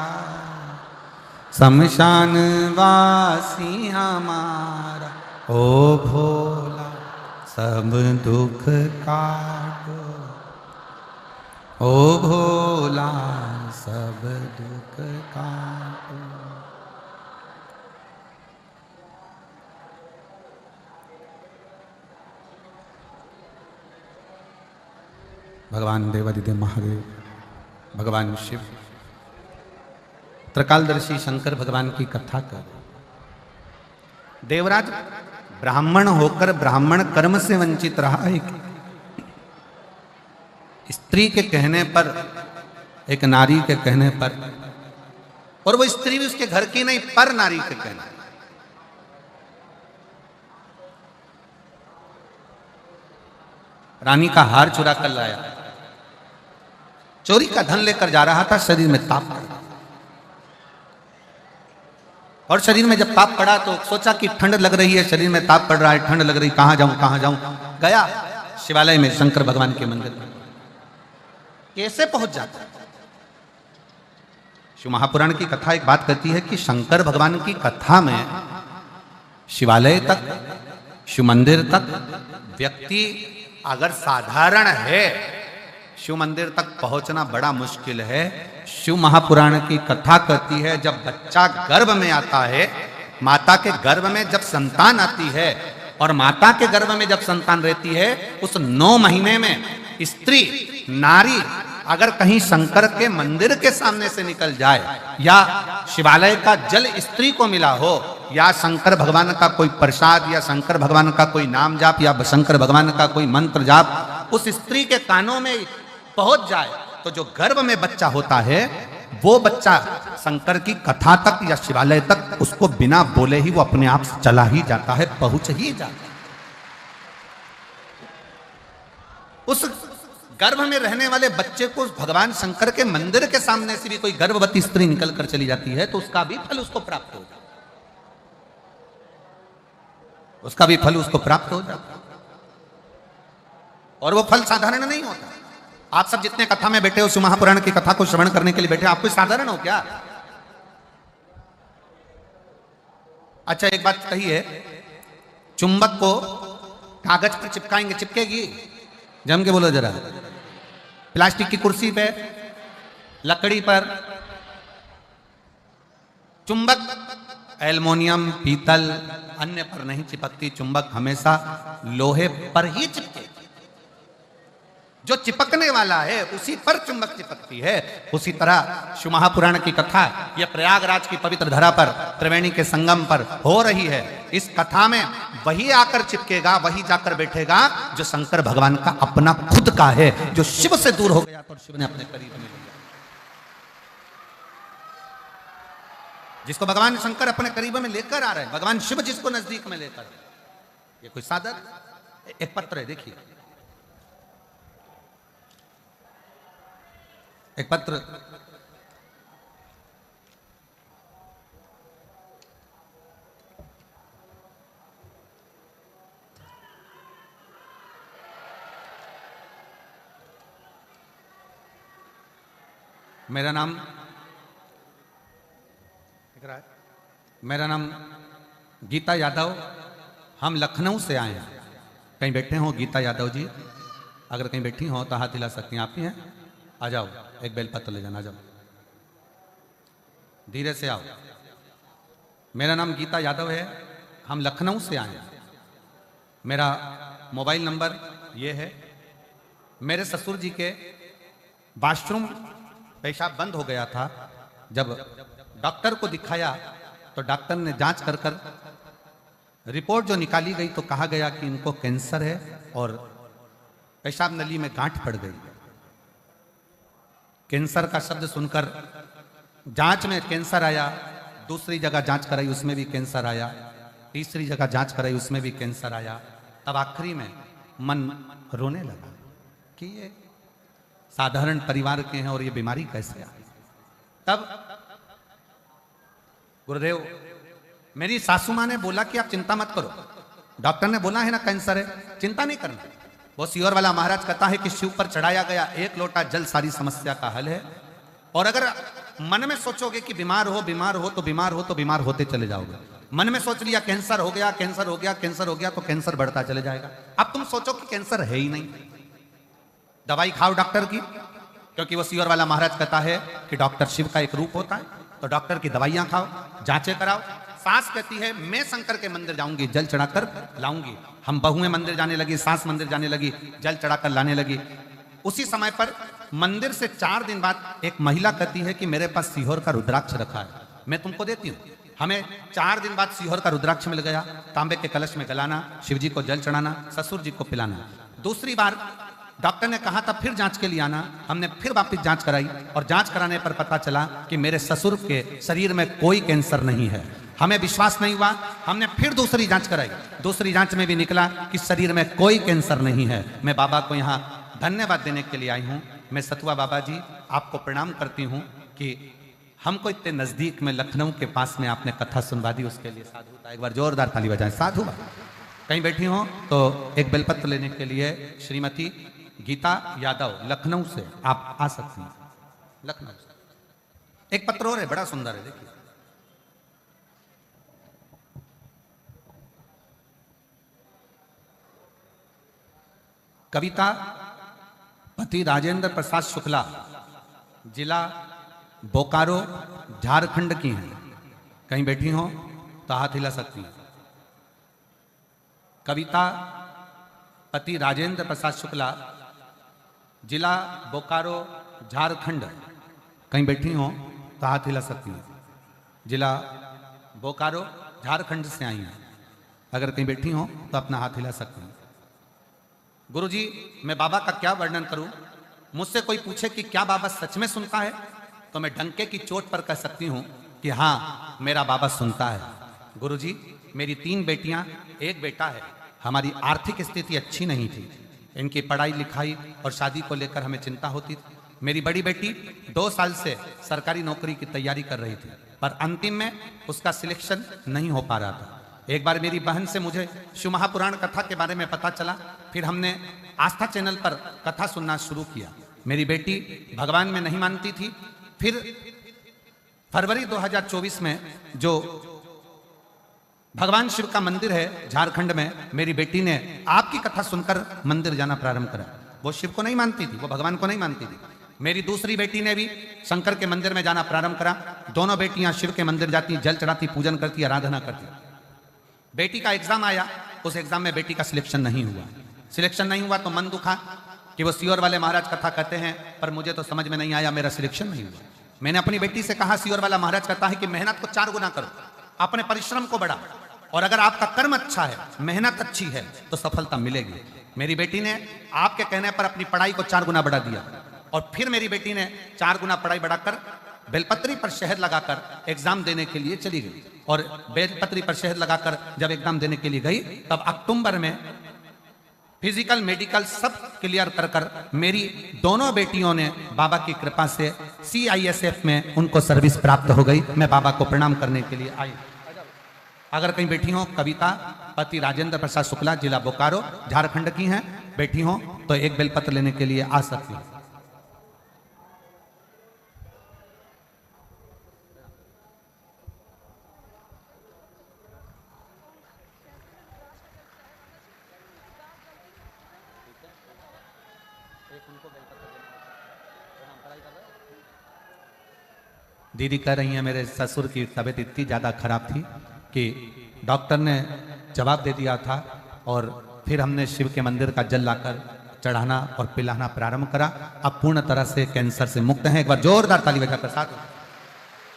शमशान वासी हमारा ओ भोला सब दुख काटो ओ भोला सब दुख काटो। भगवान देवादिदेव महादेव भगवान शिव त्रिकालदर्शी शंकर भगवान की कथा कर। देवराज ब्राह्मण होकर ब्राह्मण कर्म से वंचित रहा है। इस स्त्री के कहने पर, एक नारी के कहने पर, और वो स्त्री भी उसके घर की नहीं, पर नारी के कहने। रानी का हार चुरा कर लाया, चोरी का धन लेकर जा रहा था, शरीर में ताप पड़ा, और शरीर में जब ताप पड़ा तो सोचा कि ठंड लग रही है, शरीर में ताप पड़ रहा है, ठंड लग रही, कहां जाऊं कहां जाऊं। गया शिवालय में शंकर भगवान के मंदिर में। कैसे पहुंच जाता है? शिव महापुराण की कथा एक बात कहती है कि शंकर भगवान की कथा में शिवालय तक, शिव मंदिर तक व्यक्ति अगर साधारण है, शिव मंदिर तक पहुंचना बड़ा मुश्किल है। शिव महापुराण की कथा कहती है जब बच्चा गर्भ में आता है, माता के गर्भ में जब संतान आती है, और माता के गर्भ में जब संतान रहती है, उस 9 महीने में स्त्री नारी अगर कहीं शंकर के मंदिर के सामने से निकल जाए, या शिवालय का जल स्त्री को मिला हो, या शंकर भगवान का कोई प्रसाद, या शंकर भगवान का कोई नाम जाप, या शंकर भगवान का कोई मंत्र जाप उस स्त्री के कानों में पहुंच जाए, तो जो गर्भ में बच्चा होता है वो बच्चा शंकर की कथा तक या शिवालय तक उसको बिना बोले ही वो अपने आप चला ही जाता है, पहुंच ही जाता है। उस गर्भ में रहने वाले बच्चे को भगवान शंकर के मंदिर के सामने से भी कोई गर्भवती स्त्री निकल कर चली जाती है तो उसका भी फल उसको प्राप्त हो जाता, उसका भी फल उसको प्राप्त हो जाता। और वो फल साधारण नहीं होता। आप सब जितने कथा में बैठे हो, शिव महापुराण की कथा को श्रवण करने के लिए बैठे, आप कोई साधारण हो क्या? अच्छा एक बात कही है, चुंबक को कागज पर चिपकाएंगे, चिपकेगी? जम के बोलो जरा। प्लास्टिक की कुर्सी पे, लकड़ी पर। चुंबक एल्युमिनियम, पीतल, अन्य पर नहीं चिपकती, चुंबक हमेशा लोहे पर ही चिपकेगी। जो चिपकने वाला है उसी पर चुंबक चिपकती है। उसी तरह शिव महापुराण की कथा यह प्रयागराज की पवित्र धरा पर, त्रिवेणी के संगम पर हो रही है। इस कथा में वही आकर चिपकेगा, वही जाकर बैठेगा जो शंकर भगवान का अपना खुद का है, जो शिव से दूर हो गया तो शिव ने अपने करीब में लिया, जिसको भगवान शंकर अपने करीब में लेकर आ रहे हैं, भगवान शिव जिसको नजदीक में लेकर। ये कोई साधन? एक पत्र है, देखिए एक पत्र। मेरा नाम गीता यादव, हम लखनऊ से आए हैं। कहीं बैठे हो गीता यादव जी? अगर कहीं बैठी हो तो हाथ हिला सकती हैं। आप ही हैं? आ जाओ, एक बेलपत्र ले जाना, आ जाओ, धीरे से आओ। मेरा नाम गीता यादव है, हम लखनऊ से आए हैं। मेरा मोबाइल नंबर ये है। मेरे ससुर जी के वॉशरूम पेशाब बंद हो गया था। जब डॉक्टर को दिखाया तो डॉक्टर ने जांच कर कर रिपोर्ट जो निकाली गई तो कहा गया कि इनको कैंसर है और पेशाब नली में गांठ पड़ गई। कैंसर का शब्द सुनकर जांच में कैंसर आया, दूसरी जगह जांच कराई उसमें भी कैंसर आया, तीसरी जगह जांच कराई उसमें भी कैंसर आया। तब आखिरी में मन रोने लगा कि ये साधारण परिवार के हैं और ये बीमारी कैसे आई। तब गुरुदेव, मेरी सासू माँ ने बोला कि आप चिंता मत करो, डॉक्टर ने बोला है ना कैंसर है, चिंता नहीं करना। वो सियोर वाला महाराज कहता है कि शिव पर चढ़ाया गया एक लोटा जल सारी समस्या का हल है। और अगर मन में सोचोगे कि बीमार हो तो बीमार होते चले जाओगे। मन में सोच लिया कैंसर हो गया, कैंसर हो गया, कैंसर हो गया, तो कैंसर बढ़ता चले जाएगा। अब तुम सोचो कि कैंसर है ही नहीं, दवाई खाओ डॉक्टर की, क्योंकि वो सियोर वाला महाराज कहता है कि डॉक्टर शिव का एक रूप होता है। तो डॉक्टर की दवाइयां खाओ, जांचें कराओ। सास कहती है मैं शंकर के मंदिर जाऊंगी, जल चढ़ाकर लाऊंगी। हम बहुएं मंदिर जाने लगी, सास मंदिर जाने लगी, जल चढ़ाकर लाने लगी। उसी समय पर मंदिर से 4 दिन बाद एक महिला कहती है कि मेरे पास सीहोर का रुद्राक्ष रखा है, मैं तुमको देती हूँ। हमें 4 दिन बाद सीहोर का रुद्राक्ष मिल गया। तांबे के कलश में गलाना, शिव जी को जल चढ़ाना, ससुर जी को पिलाना। दूसरी बार डॉक्टर ने कहा था फिर जांच के लिए आना, हमने फिर वापस जांच कराई और जांच कराने पर पता चला कि मेरे ससुर के शरीर में कोई कैंसर नहीं है। हमें विश्वास नहीं हुआ, हमने फिर दूसरी जांच कराई, दूसरी जांच में भी निकला कि शरीर में कोई कैंसर नहीं है। मैं बाबा को यहाँ धन्यवाद देने के लिए आई हूँ। मैं सतुआ बाबा जी आपको प्रणाम करती हूँ कि हमको इतने नजदीक में लखनऊ के पास में आपने कथा सुनवा दी, उसके लिए साधु था। एक बार जोरदार ताली बजाएं साधु। कहीं बैठी हो तो एक बेलपत्र लेने के लिए श्रीमती गीता यादव लखनऊ से आप आ सकती हैं। लखनऊ से एक पत्र और है, बड़ा सुंदर है, देखिए। कविता पति राजेंद्र प्रसाद शुक्ला, जिला बोकारो, झारखंड की हैं। कहीं बैठी हो तो हाथ हिला सकती हैं। कविता पति राजेंद्र प्रसाद शुक्ला, जिला बोकारो, झारखंड। कहीं बैठी हो तो हाथ हिला सकती हैं। जिला बोकारो, झारखंड से आई हैं। अगर कहीं बैठी हो तो अपना हाथ हिला सकती हैं। गुरुजी, मैं बाबा का क्या वर्णन करूं? मुझसे कोई पूछे कि क्या बाबा सच में सुनता है, तो मैं डंके की चोट पर कह सकती हूं कि हाँ, मेरा बाबा सुनता है। गुरुजी, मेरी 3 बेटियां, 1 बेटा है। हमारी आर्थिक स्थिति अच्छी नहीं थी, इनकी पढ़ाई लिखाई और शादी को लेकर हमें चिंता होती थी। मेरी बड़ी बेटी 2 साल से सरकारी नौकरी की तैयारी कर रही थी, पर अंतिम में उसका सिलेक्शन नहीं हो पा रहा था। एक बार मेरी बहन से मुझे शिव महापुराण कथा के बारे में पता चला, फिर हमने आस्था चैनल पर कथा सुनना शुरू किया। मेरी बेटी भगवान में नहीं मानती थी। फिर फरवरी 2024 में जो भगवान शिव का मंदिर है झारखंड में, मेरी बेटी ने आपकी कथा सुनकर मंदिर जाना प्रारंभ करा। वो शिव को नहीं मानती थी, वो भगवान को नहीं मानती थी। मेरी दूसरी बेटी ने भी शंकर के मंदिर में जाना प्रारंभ करा। दोनों बेटियां शिव के मंदिर जाती, जल चढ़ाती, पूजन करती, आराधना करती। बेटी का एग्जाम आया, उस एग्जाम में बेटी का सिलेक्शन नहीं हुआ। सिलेक्शन नहीं हुआ तो मन दुखा कि वो सीहोर वाले महाराज कथा कहते हैं, पर मुझे तो समझ में नहीं आया, मेरा सिलेक्शन नहीं हुआ। मैंने अपनी बेटी से कहा, सीहोर वाला महाराज कहता है कि मेहनत को 4 गुना करो, अपने परिश्रम को बढ़ा, और अगर आपका कर्म अच्छा है, मेहनत अच्छी है, तो सफलता मिलेगी। मेरी बेटी ने आपके कहने पर अपनी पढ़ाई को 4 गुना बढ़ा दिया, और फिर मेरी बेटी ने 4 गुना पढ़ाई बढ़ाकर बेलपत्री पर शहद लगाकर एग्जाम देने के लिए चली गई। और बेलपत्री पर शहद लगाकर जब एग्जाम देने के लिए गई, तब अक्टूबर में फिजिकल मेडिकल सब क्लियर कर कर मेरी दोनों बेटियों ने बाबा की कृपा से CISF में उनको सर्विस प्राप्त हो गई। मैं बाबा को प्रणाम करने के लिए आई। अगर कहीं बैठी हो, कविता पति राजेंद्र प्रसाद शुक्ला, जिला बोकारो, झारखंड की हैं, बैठी हो तो एक बेलपत्र लेने के लिए आ सकती हैं। दीदी कह रही हैं मेरे ससुर की तबीयत इतनी ज़्यादा खराब थी कि डॉक्टर ने जवाब दे दिया था, और फिर हमने शिव के मंदिर का जल लाकर चढ़ाना और पिलाना प्रारंभ करा। अब पूर्ण तरह से कैंसर से मुक्त हैं। एक बार जोरदार ताली बजाकर साथ।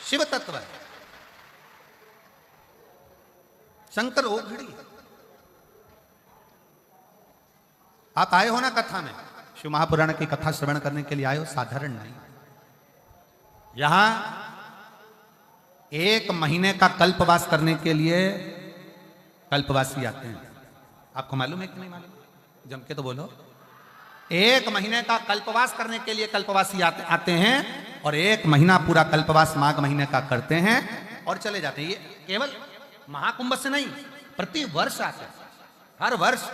शिव तत्व है, शंकर ओघड़ी। आप आए हो ना कथा में, शिव महापुराण की कथा श्रवण करने के लिए आए हो, साधारण नहीं। यहां 1 महीने का कल्पवास करने के लिए कल्पवासी आते हैं। आपको मालूम है कि नहीं मालूम? जम के तो बोलो। 1 महीने का कल्पवास करने के लिए कल्पवासी आते हैं, और 1 महीना पूरा कल्पवास माघ महीने का करते हैं और चले जाते हैं। ये केवल महाकुंभ से नहीं, प्रति वर्ष आते हैं। हर वर्ष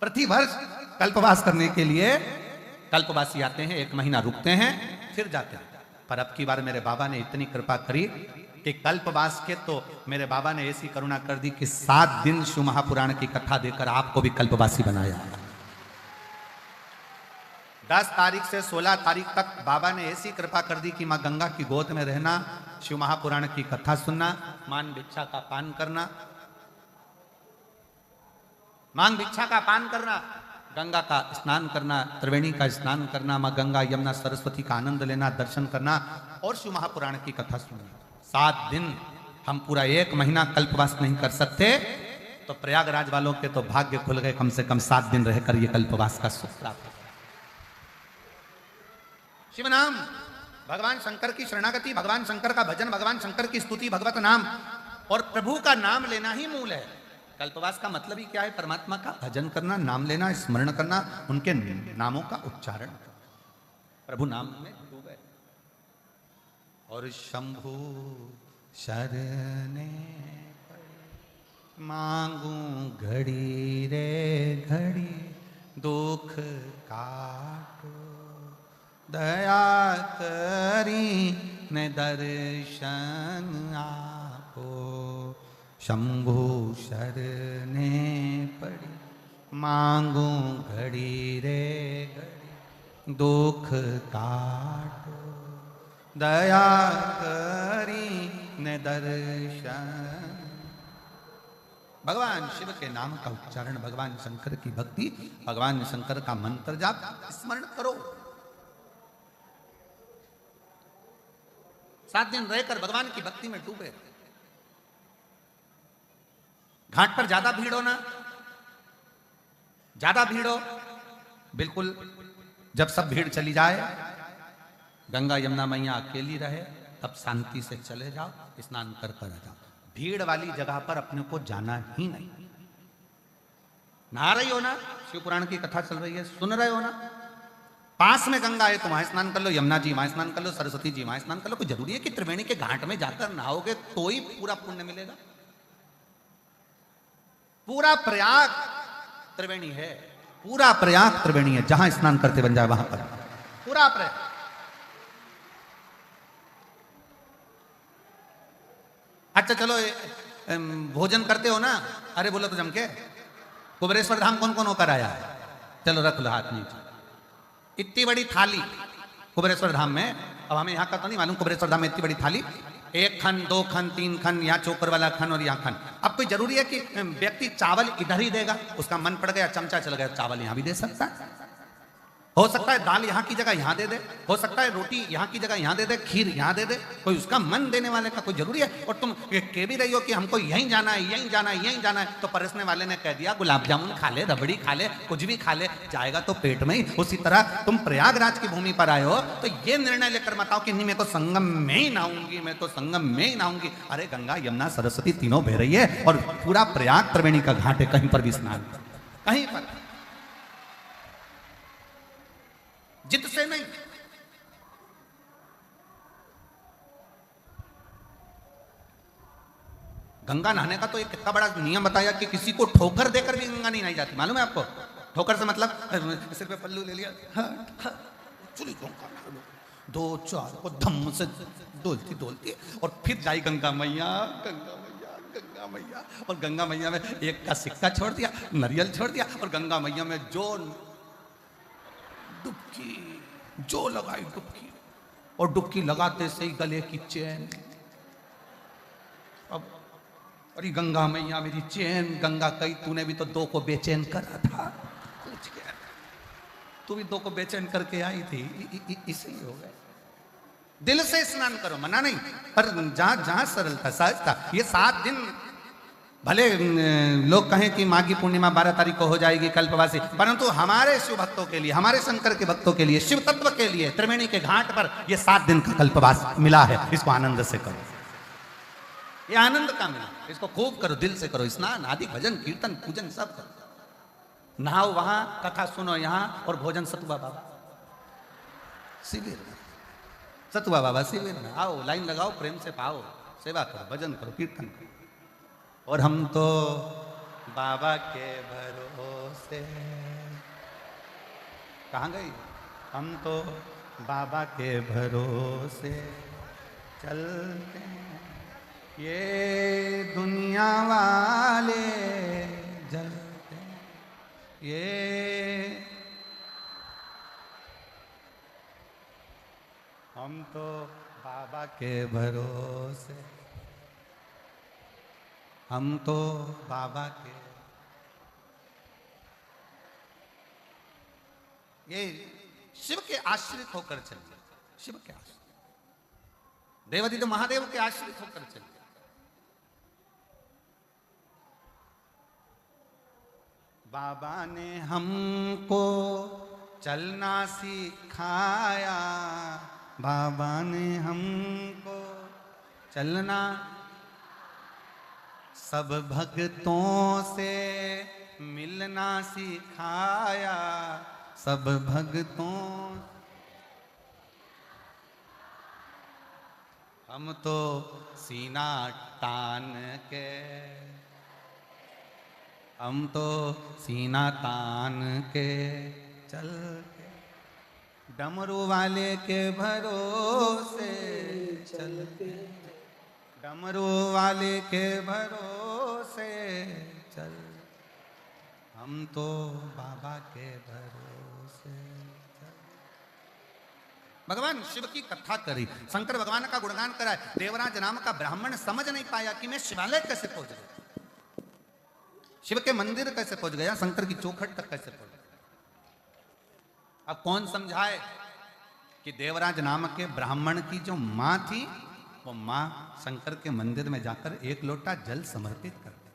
प्रति वर्ष कल्पवास करने के लिए कल्पवासी आते हैं, 1 महीना रुकते हैं, फिर जाते हैं। पर अब की बार मेरे बाबा ने इतनी कृपा करी कि कल्पवास के तो मेरे बाबा ने ऐसी करुणा कर दी कि 7 दिन शिव महापुराण की कथा देकर आपको भी कल्पवासी बनाया। 10 तारीख से 16 तारीख तक बाबा ने ऐसी कृपा कर दी कि मां गंगा की गोद में रहना, शिव महापुराण की कथा सुनना, मान भिक्षा का पान करना, मांग भिक्षा का पान करना, गंगा का स्नान करना, त्रिवेणी का स्नान करना, मां गंगा यमुना सरस्वती का आनंद लेना, दर्शन करना और शिव महापुराण की कथा सुनना। 7 दिन हम पूरा 1 महीना कल्पवास नहीं कर सकते, तो प्रयागराज वालों के तो भाग्य खुल गए, कम से कम 7 दिन रहकर ये कल्पवास का सुख प्राप्त हो। शिव नाम, भगवान शंकर की शरणागति, भगवान शंकर का भजन, भगवान शंकर की स्तुति, भगवत नाम और प्रभु का नाम लेना ही मूल है। कल्पवास का मतलब ही क्या है? परमात्मा का भजन करना, नाम लेना, स्मरण करना, उनके नामों का उच्चारण करना, प्रभु नाम में डूबे। और शंभु शरणे मांगू घड़ी रे घड़ी, दुख काटो दया करी ने दर्शन आपो। शंभु शरणे पड़ी मांगू घड़ी रे घड़ी, दुख काटो दया करी ने दर्शन। भगवान शिव के नाम का उच्चारण, भगवान शंकर की भक्ति, भगवान शंकर का मंत्र जाप, स्मरण करो। 7 दिन रहकर भगवान की भक्ति में डूबे। घाट पर ज्यादा भीड़ हो ना, ज्यादा भीड़ हो, बिल्कुल जब सब भीड़ चली जाए, गंगा यमुना मैया अकेली रहे, तब शांति से चले जाओ, स्नान कर कर आ जाओ। भीड़ वाली जगह पर अपने को जाना ही नहीं। नहा रही हो ना, शिव पुराण की कथा चल रही है, सुन रहे हो ना, पास में गंगा है तो वहां स्नान कर लो, यमुना जी वहां स्नान कर लो, सरस्वती जी वहां स्नान कर लो। कोई जरूरी है कि त्रिवेणी के घाट में जाकर नहाओगे तो ही पूरा पुण्य मिलेगा? पूरा प्रयाग त्रिवेणी है, पूरा प्रयाग त्रिवेणी है, जहां स्नान करते बन जाए वहां पर पूरा प्रयाग। अच्छा चलो भोजन करते हो ना, अरे बोलो तो जम के, कुबेरेश्वर धाम कौन कौन होकर आया है? चलो रख लो हाथ नीचे। इतनी बड़ी थाली कुबेरेश्वर धाम में, अब हमें यहाँ का तो नहीं मालूम, कुबेरेश्वर धाम में इतनी बड़ी थाली, 1 खन 2 खन 3 खन, यहाँ चोकर वाला खन और यहाँ खन। अब कोई जरूरी है कि व्यक्ति चावल इधर ही देगा? उसका मन पड़ गया, चमचा चल गया, चावल यहाँ भी दे सकता है। हो सकता है दाल यहाँ की जगह यहाँ दे दे, हो सकता है रोटी यहाँ की जगह यहाँ दे दे, खीर यहाँ दे दे। कोई उसका मन देने वाले का कोई जरूरी है? और तुम कह भी रही हो कि हमको यहीं जाना है, यहीं जाना है, यहीं जाना है, तो परसने वाले ने कह दिया गुलाब जामुन खा ले, रबड़ी खा ले, कुछ भी खा ले, जाएगा तो पेट में ही। उसी तरह तुम प्रयागराज की भूमि पर आए हो तो ये निर्णय लेकर मत आओ कि नहीं मैं तो संगम में ही नहाऊंगी, मैं तो संगम में ही नहाऊंगी। अरे गंगा यमुना सरस्वती तीनों बह रही है और पूरा प्रयाग त्रिवेणी का घाट है, कहीं पर भी स्नान, कहीं पर जिद से नहीं। गंगा नहाने का तो एक कितना बड़ा नियम बताया कि किसी को ठोकर देकर भी गंगा नहीं नहाई जाती, मालूम है आपको? ठोकर से मतलब सिर पे पल्लू ले लिया, चली गंगा 2-4 को धम्म से डोलती डोलती और फिर जाई गंगा मैया, गंगा मैया, गंगा मैया। और गंगा मैया में 1 का सिक्का छोड़ दिया, नारियल छोड़ दिया, और गंगा मैया में जो डुबकी जो लगाई डुबकी, और डुबकी लगाते से ही गले की चैन। अब अरे गंगा मैया मेरी चैन, गंगा कही तूने भी तो 2 को बेचैन करा था, पूछ गया तू भी 2 को बेचैन करके आई थी, इसलिए हो गए। दिल से स्नान करो, मना नहीं, पर जहां जहां सरलता सहजता। ये 7 दिन भले लोग कहें कि माघी पूर्णिमा 12 तारीख को हो जाएगी कल्पवासी, परंतु हमारे शिव भक्तों के लिए, हमारे शंकर के भक्तों के लिए, शिव तत्व के लिए त्रिवेणी के घाट पर ये 7 दिन का कल्पवास मिला है। इसको आनंद से करो, ये आनंद का मिला, इसको खूब करो, दिल से करो, स्नान आदि भजन कीर्तन पूजन सब करो। नहाओ वहां, कथा सुनो यहाँ, और भोजन सतुआ बाबा शिविर में, सतुआ बाबा शिविर में आओ, लाइन लगाओ, प्रेम से पाओ, सेवा करो, भजन करो, कीर्तन करो। और हम तो बाबा के भरोसे, कहाँ गई? हम तो बाबा के भरोसे चलते हैं, ये दुनिया वाले जलते हैं, ये हम तो बाबा के भरोसे, हम तो बाबा के। ये शिव के आश्रित होकर चलिए, शिव के आश्रित, देवादित्य महादेव के आश्रित होकर चलिए। बाबा ने हमको चलना सिखाया, बाबा ने हमको चलना, सब भक्तों से मिलना सिखाया, सब भक्तों, हम तो सीना तान के, हम तो सीना तान के चलते, डमरू वाले के भरोसे चलते, डमरू वाले के भरोसे चल, हम तो बाबा के भरोसे चल। भगवान शिव की कथा करी, शंकर भगवान का गुणगान करा, देवराज नाम का ब्राह्मण समझ नहीं पाया कि मैं शिवालय कैसे पहुंच गया, शिव के मंदिर कैसे पहुंच गया, शंकर की चौखट तक कैसे पहुंच गया। अब कौन समझाए कि देवराज नाम के ब्राह्मण की जो मां थी, वो मां शंकर के मंदिर में जाकर एक लोटा जल समर्पित करती,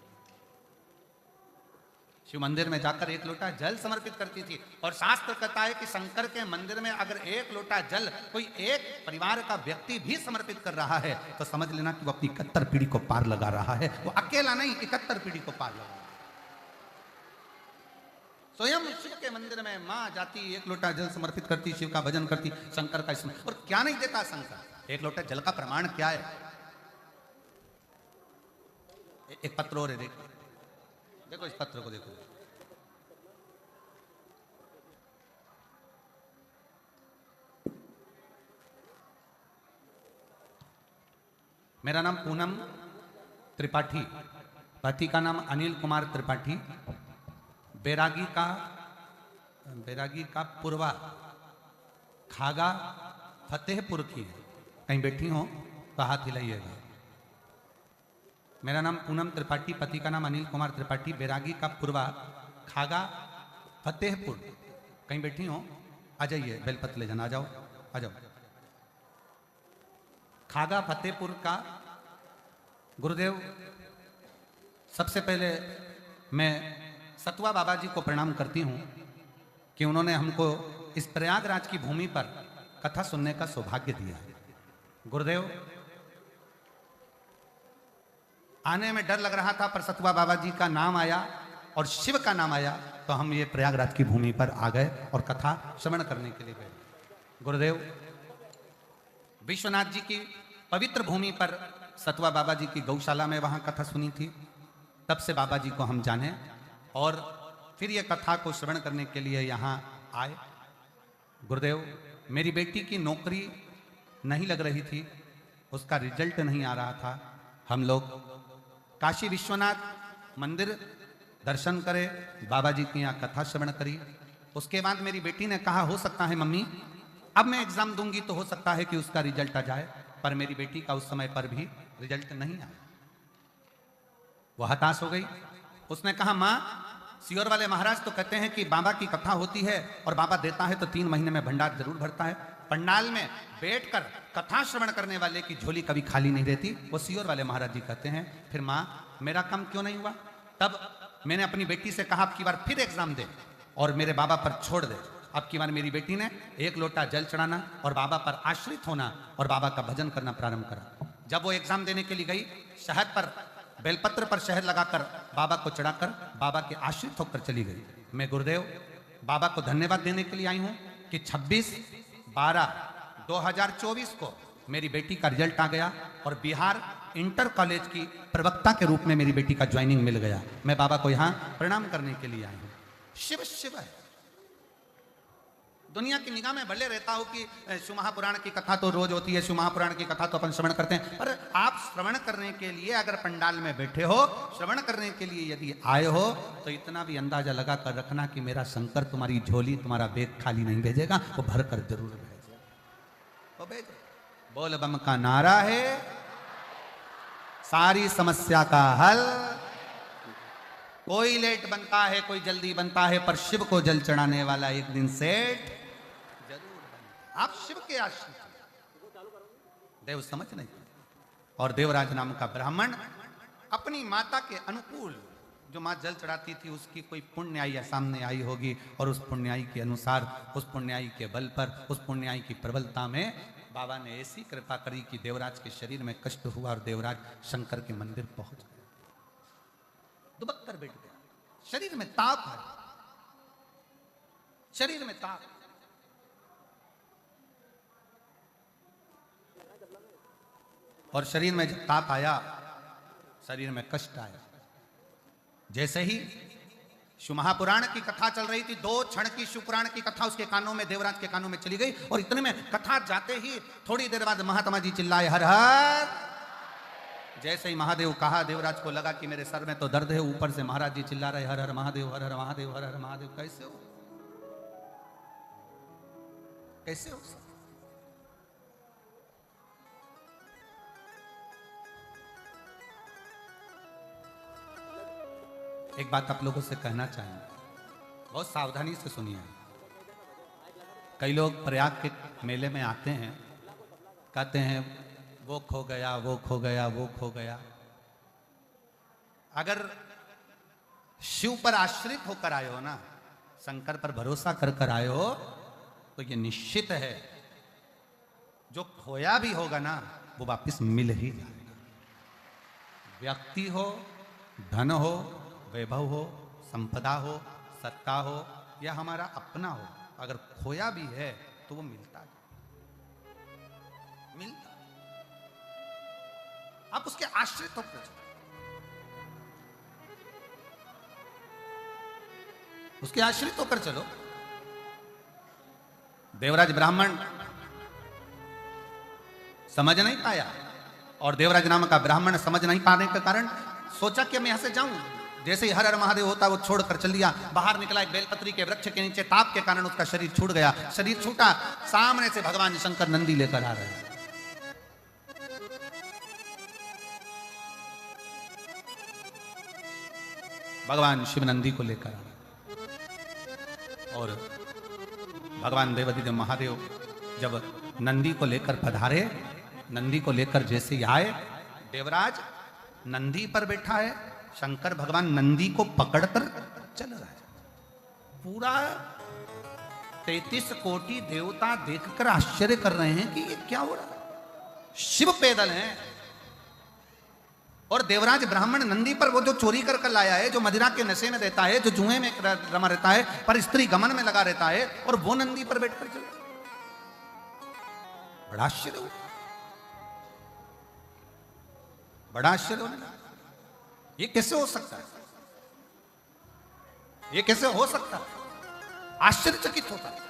शिव मंदिर में जाकर एक लोटा जल समर्पित करती थी। और शास्त्र कहता है कि शंकर के मंदिर में अगर एक लोटा जल कोई एक परिवार का व्यक्ति भी समर्पित कर रहा है तो समझ लेना कि वो अपनी 71 पीढ़ी को पार लगा रहा है। वो अकेला नहीं, 71 पीढ़ी को पार लगा। स्वयं शिव के मंदिर में मां जाती, एक लोटा जल समर्पित करती, शिव का भजन करती, शंकर का स्मरण। और क्या नहीं देता शंकर, एक लोटा जल का प्रमाण क्या है? एक पत्र और है, देखो देखो इस पत्र को देखो। मेरा नाम पूनम त्रिपाठी, पति का नाम अनिल कुमार त्रिपाठी, बैरागी का पूर्वा खागा फतेहपुर की है। कहीं बैठी हो तो हाथ हिलाइएगा। मेरा नाम पूनम त्रिपाठी, पति का नाम अनिल कुमार त्रिपाठी, बैरागी का पूर्वा खागा फतेहपुर। कहीं बैठी हो आ जाइए, बेलपत्र ले जाना, आ जाओ आ जाओ। खागा फतेहपुर का गुरुदेव, सबसे पहले मैं सतवा बाबा जी को प्रणाम करती हूँ कि उन्होंने हमको इस प्रयागराज की भूमि पर कथा सुनने का सौभाग्य दिया है। गुरुदेव, आने में डर लग रहा था पर सतवा बाबा जी का नाम आया और शिव का नाम आया तो हम ये प्रयागराज की भूमि पर आ गए और कथा श्रवण करने के लिए गए। गुरुदेव, विश्वनाथ जी की पवित्र भूमि पर सतवा बाबा जी की गौशाला में वहां कथा सुनी थी। तब से बाबा जी को हम जाने और फिर ये कथा को श्रवण करने के लिए यहाँ आए। गुरुदेव, मेरी बेटी की नौकरी नहीं लग रही थी, उसका रिजल्ट नहीं आ रहा था। हम लोग काशी विश्वनाथ मंदिर दर्शन करे, बाबा जी की यहाँ कथा श्रवण करी। उसके बाद मेरी बेटी ने कहा, हो सकता है मम्मी अब मैं एग्जाम दूंगी तो हो सकता है कि उसका रिजल्ट आ जाए। पर मेरी बेटी का उस समय पर भी रिजल्ट नहीं आया। वो हताश हो गई। उसने कहा, माँ सियोर वाले महाराज तो कहते हैं कि बाबा की कथा होती है और बाबा देता है तो 3 महीने में भंडार जरूर भरता है। पंडाल में बैठकर कथा श्रवण करने वाले की झोली कभी खाली नहीं रहती, वो सियोर वाले महाराज जी कहते हैं। फिर माँ मेरा काम क्यों नहीं हुआ? तब मैंने अपनी बेटी से कहा, अब की बार फिर एग्जाम दे और मेरे बाबा पर छोड़ दे। अब की बार मेरी बेटी ने एक लोटा जल चढ़ाना और बाबा पर आश्रित होना और बाबा का भजन करना प्रारंभ करा। जब वो एग्जाम देने के लिए गई, शहद पर बेलपत्र पर शहद लगाकर बाबा को चढ़ाकर बाबा के आश्रित होकर चली गई। मैं गुरुदेव बाबा को धन्यवाद देने के लिए आई हूँ कि 26/12/2024 को मेरी बेटी का रिजल्ट आ गया और बिहार इंटर कॉलेज की प्रवक्ता के रूप में मेरी बेटी का ज्वाइनिंग मिल गया। मैं बाबा को यहाँ प्रणाम करने के लिए आई हूँ। शिव शिव है। दुनिया की निगाह में भले रहता हो कि शिव महापुराण की कथा तो रोज होती है, शिव महापुराण की कथा तो अपन श्रवण करते हैं, पर आप श्रवण करने के लिए अगर पंडाल में बैठे हो, श्रवण करने के लिए यदि आए हो तो इतना भी अंदाजा लगा कर रखना कि मेरा शंकर तुम्हारी झोली, तुम्हारा बैग खाली नहीं भेजेगा, वो भर कर जरूर भेजेगा। बोल बम का नारा है सारी समस्या का हल। कोई लेट बनता है, कोई जल्दी बनता है, पर शिव को जल चढ़ाने वाला एक दिन सेठ जरूर बनता। आप शिव के आश्रित, देव समझ नहीं। और देवराज नाम का ब्राह्मण अपनी माता के अनुकूल जो माँ जल चढ़ाती थी उसकी कोई पुण्याई सामने आई होगी और उस पुण्याई के अनुसार, उस पुण्याई के बल पर, उस पुण्याई की प्रबलता में बाबा ने ऐसी कृपा करी कि देवराज के शरीर में कष्ट हुआ और देवराज शंकर के मंदिर पहुंच गए, दुबक कर बैठ गया। शरीर में ताप है, शरीर में ताप। और शरीर में जब ताप आया, शरीर में कष्ट आया। जैसे ही शिव महापुराण की कथा चल रही थी, 2 क्षण की शिवपुराण की कथा उसके कानों में, देवराज के कानों में चली गई। और इतने में कथा जाते ही थोड़ी देर बाद महात्मा जी चिल्लाए हर हर। जैसे ही महादेव कहा, देवराज को लगा कि मेरे सर में तो दर्द है, ऊपर से महाराज जी चिल्ला रहे हर हर महादेव, हर हर महादेव, हर हर महादेव। कैसे हो, कैसे हो? एक बात आप लोगों से कहना चाहेंगे, बहुत सावधानी से सुनिए। कई लोग प्रयाग के मेले में आते हैं, कहते हैं वो खो गया, वो खो गया, वो खो गया। अगर शिव पर आश्रित होकर आए हो ना, शंकर पर भरोसा कर कर आए हो, तो ये निश्चित है जो खोया भी होगा ना वो वापस मिल ही जाएगा। व्यक्ति हो, धन हो, वैभव हो, संपदा हो, सत्ता हो या हमारा अपना हो, अगर खोया भी है तो वो मिलता है, मिलता। आप उसके आश्रित होकर चलो, उसके आश्रित होकर चलो। देवराज ब्राह्मण समझ नहीं पाया, और देवराज नाम का ब्राह्मण समझ नहीं पाने के कारण सोचा कि मैं यहां से जाऊं। जैसे ही हर हर महादेव होता वो छोड़कर चल दिया। बाहर निकला, एक बेलपत्री के वृक्ष के नीचे ताप के कारण उसका शरीर छूट गया। शरीर छूटा, सामने से भगवान शंकर नंदी लेकर आ रहे हैं। भगवान शिव नंदी को लेकर आ रहे, और भगवान देवाधिदेव महादेव जब नंदी को लेकर पधारे, नंदी को लेकर जैसे ही आए, देवराज नंदी पर बैठा है, शंकर भगवान नंदी को पकड़कर चल रहा है। पूरा 33 कोटि देवता देखकर आश्चर्य कर रहे हैं कि ये क्या हो रहा है। शिव पैदल हैं और देवराज ब्राह्मण नंदी पर, वो जो चोरी कर कर लाया है, जो मदिरा के नशे में रहता है, जो जुए में रमा रहता है, पर स्त्री गमन में लगा रहता है, और वो नंदी पर बैठकर चल, बड़ा आश्चर्य हो, बड़ा आश्चर्य होने लगा। ये कैसे हो सकता है, ये कैसे हो सकता है? आश्चर्यचकित होता है।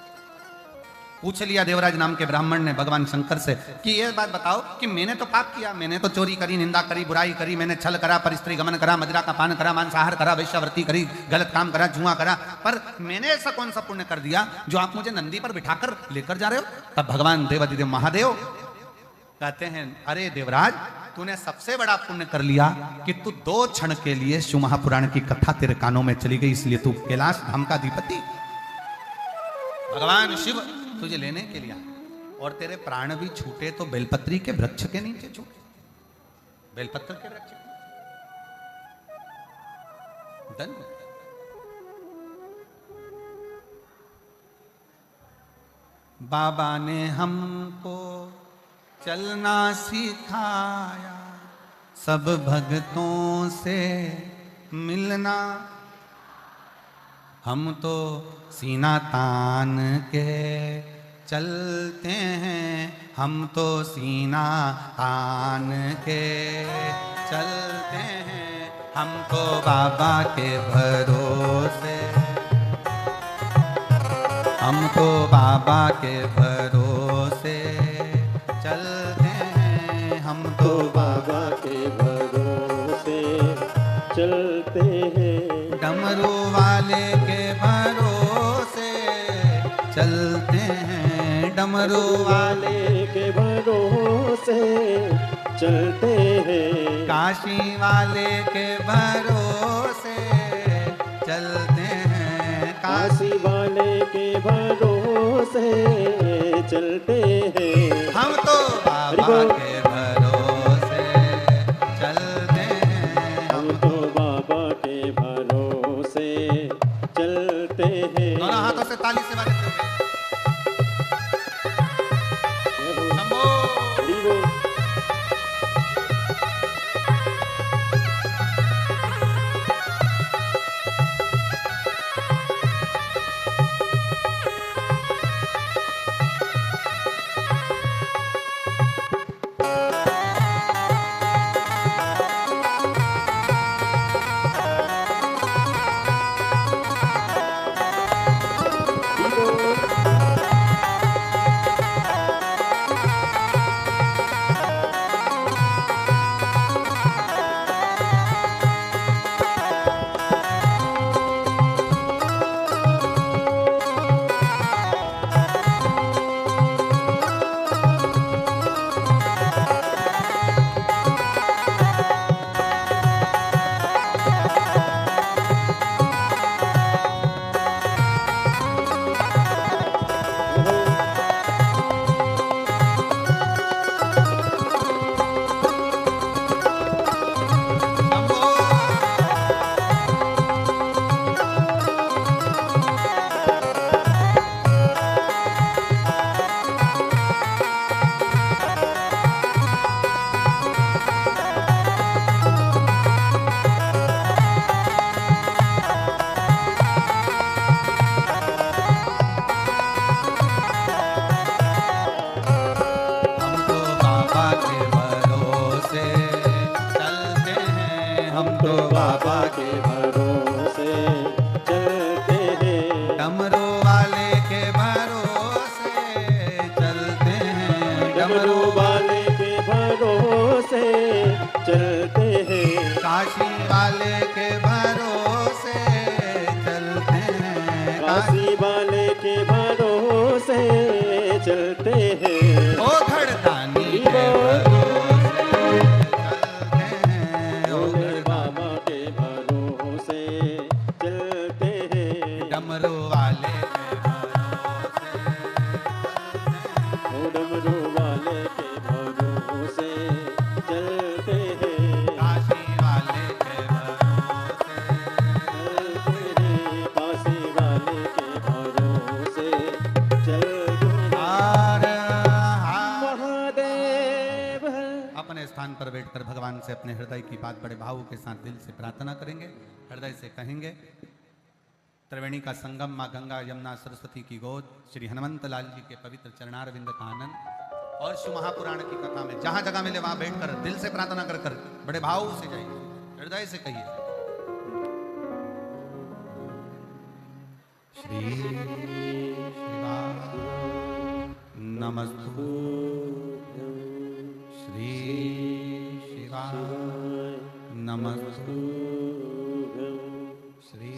पूछ लिया देवराज नाम के ब्राह्मण ने भगवान शंकर से कि ये बात बताओ कि मैंने तो पाप किया, मैंने तो चोरी करी, निंदा करी, बुराई करी, मैंने छल करा, परस्त्री गमन करा, मदिरा का पान करा, मांसाहार करा, वैश्यावृत्ति करी, गलत काम करा, जुआ करा, पर मैंने ऐसा कौन सा पुण्य कर दिया जो आप मुझे नंदी पर बिठाकर लेकर जा रहे हो? तब भगवान देवाधिदेव महादेव कहते हैं, अरे देवराज, तूने सबसे बड़ा पुण्य कर लिया कि तू 2 क्षण के लिए शिव महापुराण की कथा तेरे कानों में चली गई, इसलिए तू कैलाश धाम का अधिपति, भगवान शिव तुझे लेने के लिए आए। और तेरे प्राण भी छूटे तो बेलपत्री के वृक्ष के नीचे छूटे, बेलपत्र के वृक्ष धन्य। बाबा ने हमको चलना सिखाया, सब भक्तों से मिलना, हम तो सीना तान के चलते हैं, हम तो सीना तान के चलते हैं, हम तो बाबा के भरोसे, हम तो बाबा के भरोसे चलते हैं, हम तो बाबा के भरोसे चलते हैं, डमरू वाले के भरोसे चलते हैं, डमरू वाले के भरोसे चलते हैं, काशी वाले के भरोसे चलते हैं, काशी वाले के भरोसे चलते हैं, हम तो बाबा के भरोसे चलते हैं, हम तो बाबा के भरोसे तो बाबा के भरोसे चलते हैं, डमरू वाले के भरोसे चलते हैं, डमरू वाले के भरोसे चलते हैं, काशी वाले के भरोसे चलते हैं, काशी वाले के भरोसे चलते हैं, ओ घड़दानी के भरोसे चलते हैं, ओ भोले बाबा के भरोसे चलते हैं, डमरू वाले के भरोसे ओ डमरू वाले के भरोसे चलते हैं, काशी वाले के भरोसे चलते हैं, काशी वाले के भरोसे चलते हैं। हार महादेव अपने स्थान पर बैठकर भगवान से अपने हृदय की बात बड़े भाव के साथ दिल से प्रार्थना करेंगे, हृदय से कहेंगे। त्रिवेणी का संगम, माँ गंगा यमुना सरस्वती की गोद, श्री हनुमंत लाल जी के पवित्र चरणारविंद का आनंद और शिव महापुराण की कथा में जहां जगह मिले वहां बैठकर दिल से प्रार्थना कर कर बड़े भाव से जाइए, हृदय से कहिए। श्री शिवाय नमस्तु, श्री शिवाय नमस्तु, श्री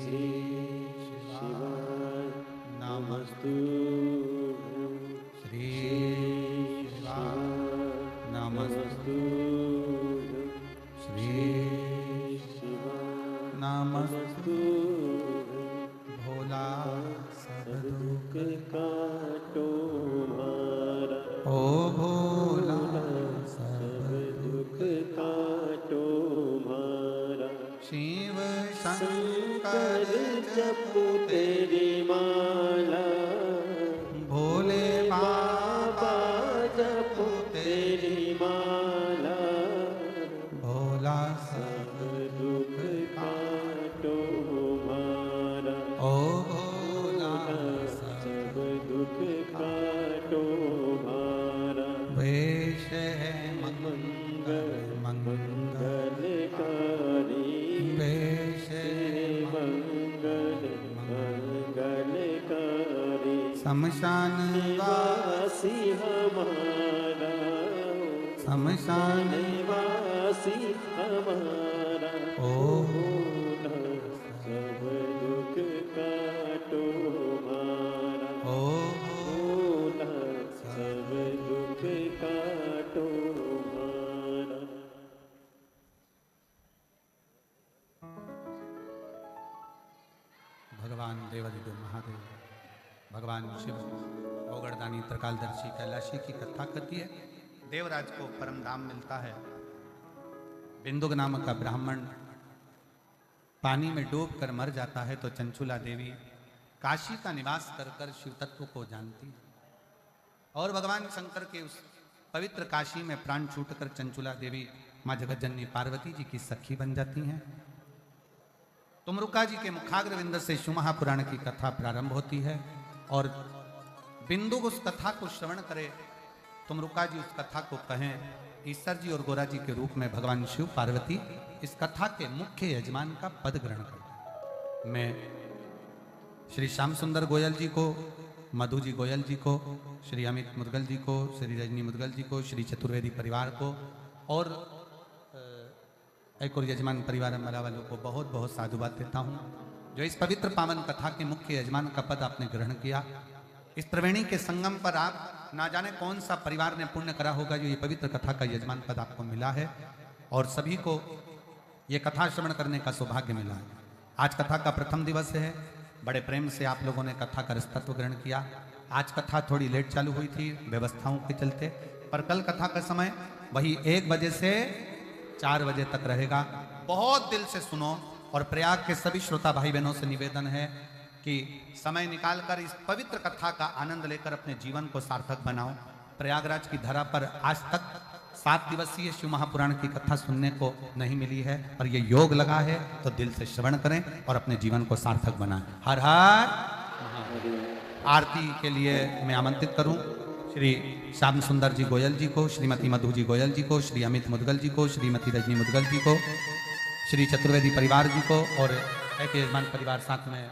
शिवाय नमस्तु, श्री शिवाय नमस्तु, श्री शिवाय नमस्तु। भोला सब दुख काटो मारा, ओ भोला सब दुख काटो मारा, शिव शंकर शंकर जपू तेरी माला, भोले बाबा जपू तेरी माला, भोला सब दुख काटो मारा, ओ भोला सब दुख काटो मारा, वेश है मंगल मंगल मंगलकारी वेश है मंगल मंगलकारी, शमशान वासी हमारा, शमशान वासी हमारा, ओ सब दुख काटो मारा, ओ सब दुख काटो मारा। भगवान देवादिदेव महादेव, भगवान शिव गोगड़दानी त्रिकालदर्शी कैलाशी की कथा करती है। देवराज को परम धाम मिलता है। बिंदुक नामक का ब्राह्मण पानी में डूबकर मर जाता है तो चंचुला देवी काशी का निवास कर कर शिव तत्व को जानती है और भगवान शंकर के उस पवित्र काशी में प्राण छूटकर चंचुला देवी माँ जगतजननी पार्वती जी की सखी बन जाती हैं। तुमरुका जी के मुखाग्रविंद से शिव महापुराण की कथा प्रारंभ होती है और बिंदु उस कथा को श्रवण करे, तुमरुका जी उस कथा को कहें, ईश्वर जी और गोरा जी के रूप में भगवान शिव पार्वती इस कथा के मुख्य यजमान का पद ग्रहण करते। मैं श्री श्याम सुंदर गोयल जी को, मधु जी गोयल जी को, श्री अमित मुदगल जी को, श्री रजनी मुदगल जी को, श्री चतुर्वेदी परिवार को और एक और यजमान परिवार अम्बाला वालों को बहुत बहुत साधुवाद देता हूँ जो इस पवित्र पावन कथा के मुख्य यजमान का पद आपने ग्रहण किया। इस त्रिवेणी के संगम पर आप ना जाने कौन सा परिवार ने पुण्य करा होगा जो ये पवित्र कथा का यजमान पद आपको मिला है और सभी को ये कथा श्रवण करने का सौभाग्य मिला है। आज कथा का प्रथम दिवस है। बड़े प्रेम से आप लोगों ने कथा का रसतत्व ग्रहण किया। आज कथा थोड़ी लेट चालू हुई थी व्यवस्थाओं के चलते, पर कल कथा का समय वही 1 बजे से 4 बजे तक रहेगा। बहुत दिल से सुनो और प्रयाग के सभी श्रोता भाई बहनों से निवेदन है कि समय निकालकर इस पवित्र कथा का आनंद लेकर अपने जीवन को सार्थक बनाओ। प्रयागराज की धरा पर आज तक 7 दिवसीय शिव महापुराण की कथा सुनने को नहीं मिली है, पर यह योग लगा है तो दिल से श्रवण करें और अपने जीवन को सार्थक बनाएं। हर हर आरती के लिए मैं आमंत्रित करूं श्री श्याम सुंदर जी गोयल जी को, श्रीमती मधु जी गोयल जी को, श्री अमित मुदगल जी को, श्रीमती रजनी मुदगल जी को, श्री चतुर्वेदी परिवार जी को और है के यजमान परिवार साथ में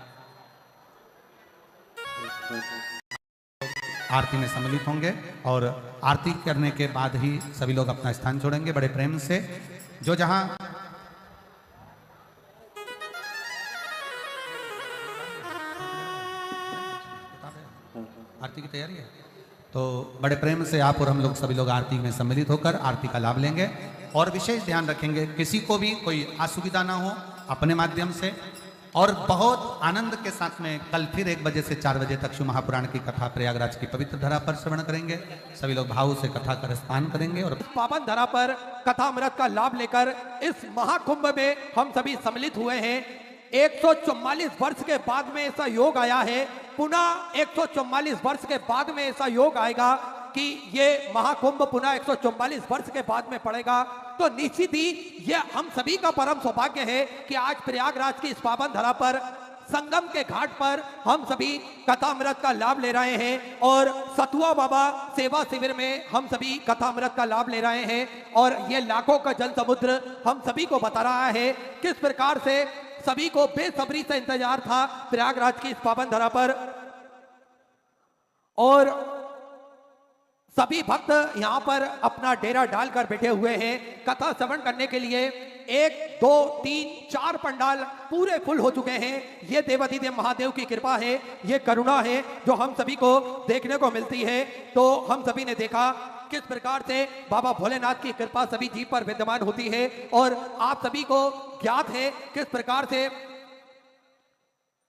आरती में सम्मिलित होंगे और आरती करने के बाद ही सभी लोग अपना स्थान छोड़ेंगे बड़े प्रेम से। जो जहां आरती की तैयारी है तो बड़े प्रेम से आप और हम लोग सभी लोग आरती में सम्मिलित होकर आरती का लाभ लेंगे और विशेष ध्यान रखेंगे किसी को भी कोई असुविधा ना हो अपने माध्यम से। और बहुत आनंद के साथ में कल फिर 1 बजे से 4 बजे तक शिव महापुराण की कथा प्रयागराज की पवित्र धरा पर श्रवण करेंगे। सभी लोग भाव से कथा का रसपान करेंगे और पावन धरा पर कथा अमृत का लाभ लेकर इस महाकुंभ में हम सभी सम्मिलित हुए हैं। 144 वर्ष के बाद में ऐसा योग आया है, पुनः 144 वर्ष के बाद में ऐसा योग आएगा कि ये महाकुंभ पुनः 144 वर्ष के बाद में पड़ेगा। तो निश्चित ही ये हम सभी का परम सौभाग्य है कि आज प्रयागराज की इस पावन धरा पर संगम के घाट पर हम सभी कथामृत का लाभ ले रहे हैं और सतुआ बाबा सेवा शिविर में हम सभी कथामृत का लाभ ले रहे हैं। और ये लाखों का जल समुद्र हम सभी को बता रहा है किस प्रकार से सभी को बेसब्री से इंतजार था प्रयागराज की इस पावन धरा पर। और सभी भक्त यहाँ पर अपना डेरा डालकर बैठे हुए हैं कथा श्रवण करने के लिए। 1 2 3 4 पंडाल पूरे फुल हो चुके हैं। ये देवाधिदेव महादेव की कृपा है, ये करुणा है जो हम सभी को देखने को मिलती है। तो हम सभी ने देखा किस प्रकार से बाबा भोलेनाथ की कृपा सभी जीव पर विद्यमान होती है और आप सभी को ज्ञात है किस प्रकार से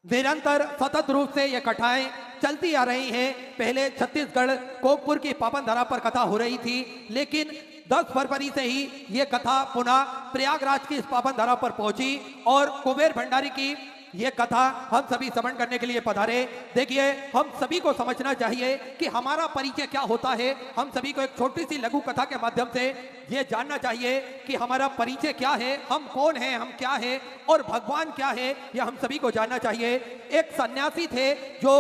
निरंतर सतत रूप से ये कथाएं चलती आ रही हैं। पहले छत्तीसगढ़ कोकपुर की पावन धरा पर कथा हो रही थी, लेकिन 10 फरवरी से ही ये कथा पुनः प्रयागराज की इस पावन धरा पर पहुंची और कुबेर भंडारी की ये कथा हम सभी श्रवण करने के लिए पधारे। देखिए हम सभी को समझना चाहिए कि हमारा परिचय क्या होता है। हम सभी को एक छोटी सी लघु कथा के माध्यम से ये जानना चाहिए कि हमारा परिचय क्या है, हम कौन हैं, हम क्या है और भगवान क्या है, ये हम सभी को जानना चाहिए। एक सन्यासी थे जो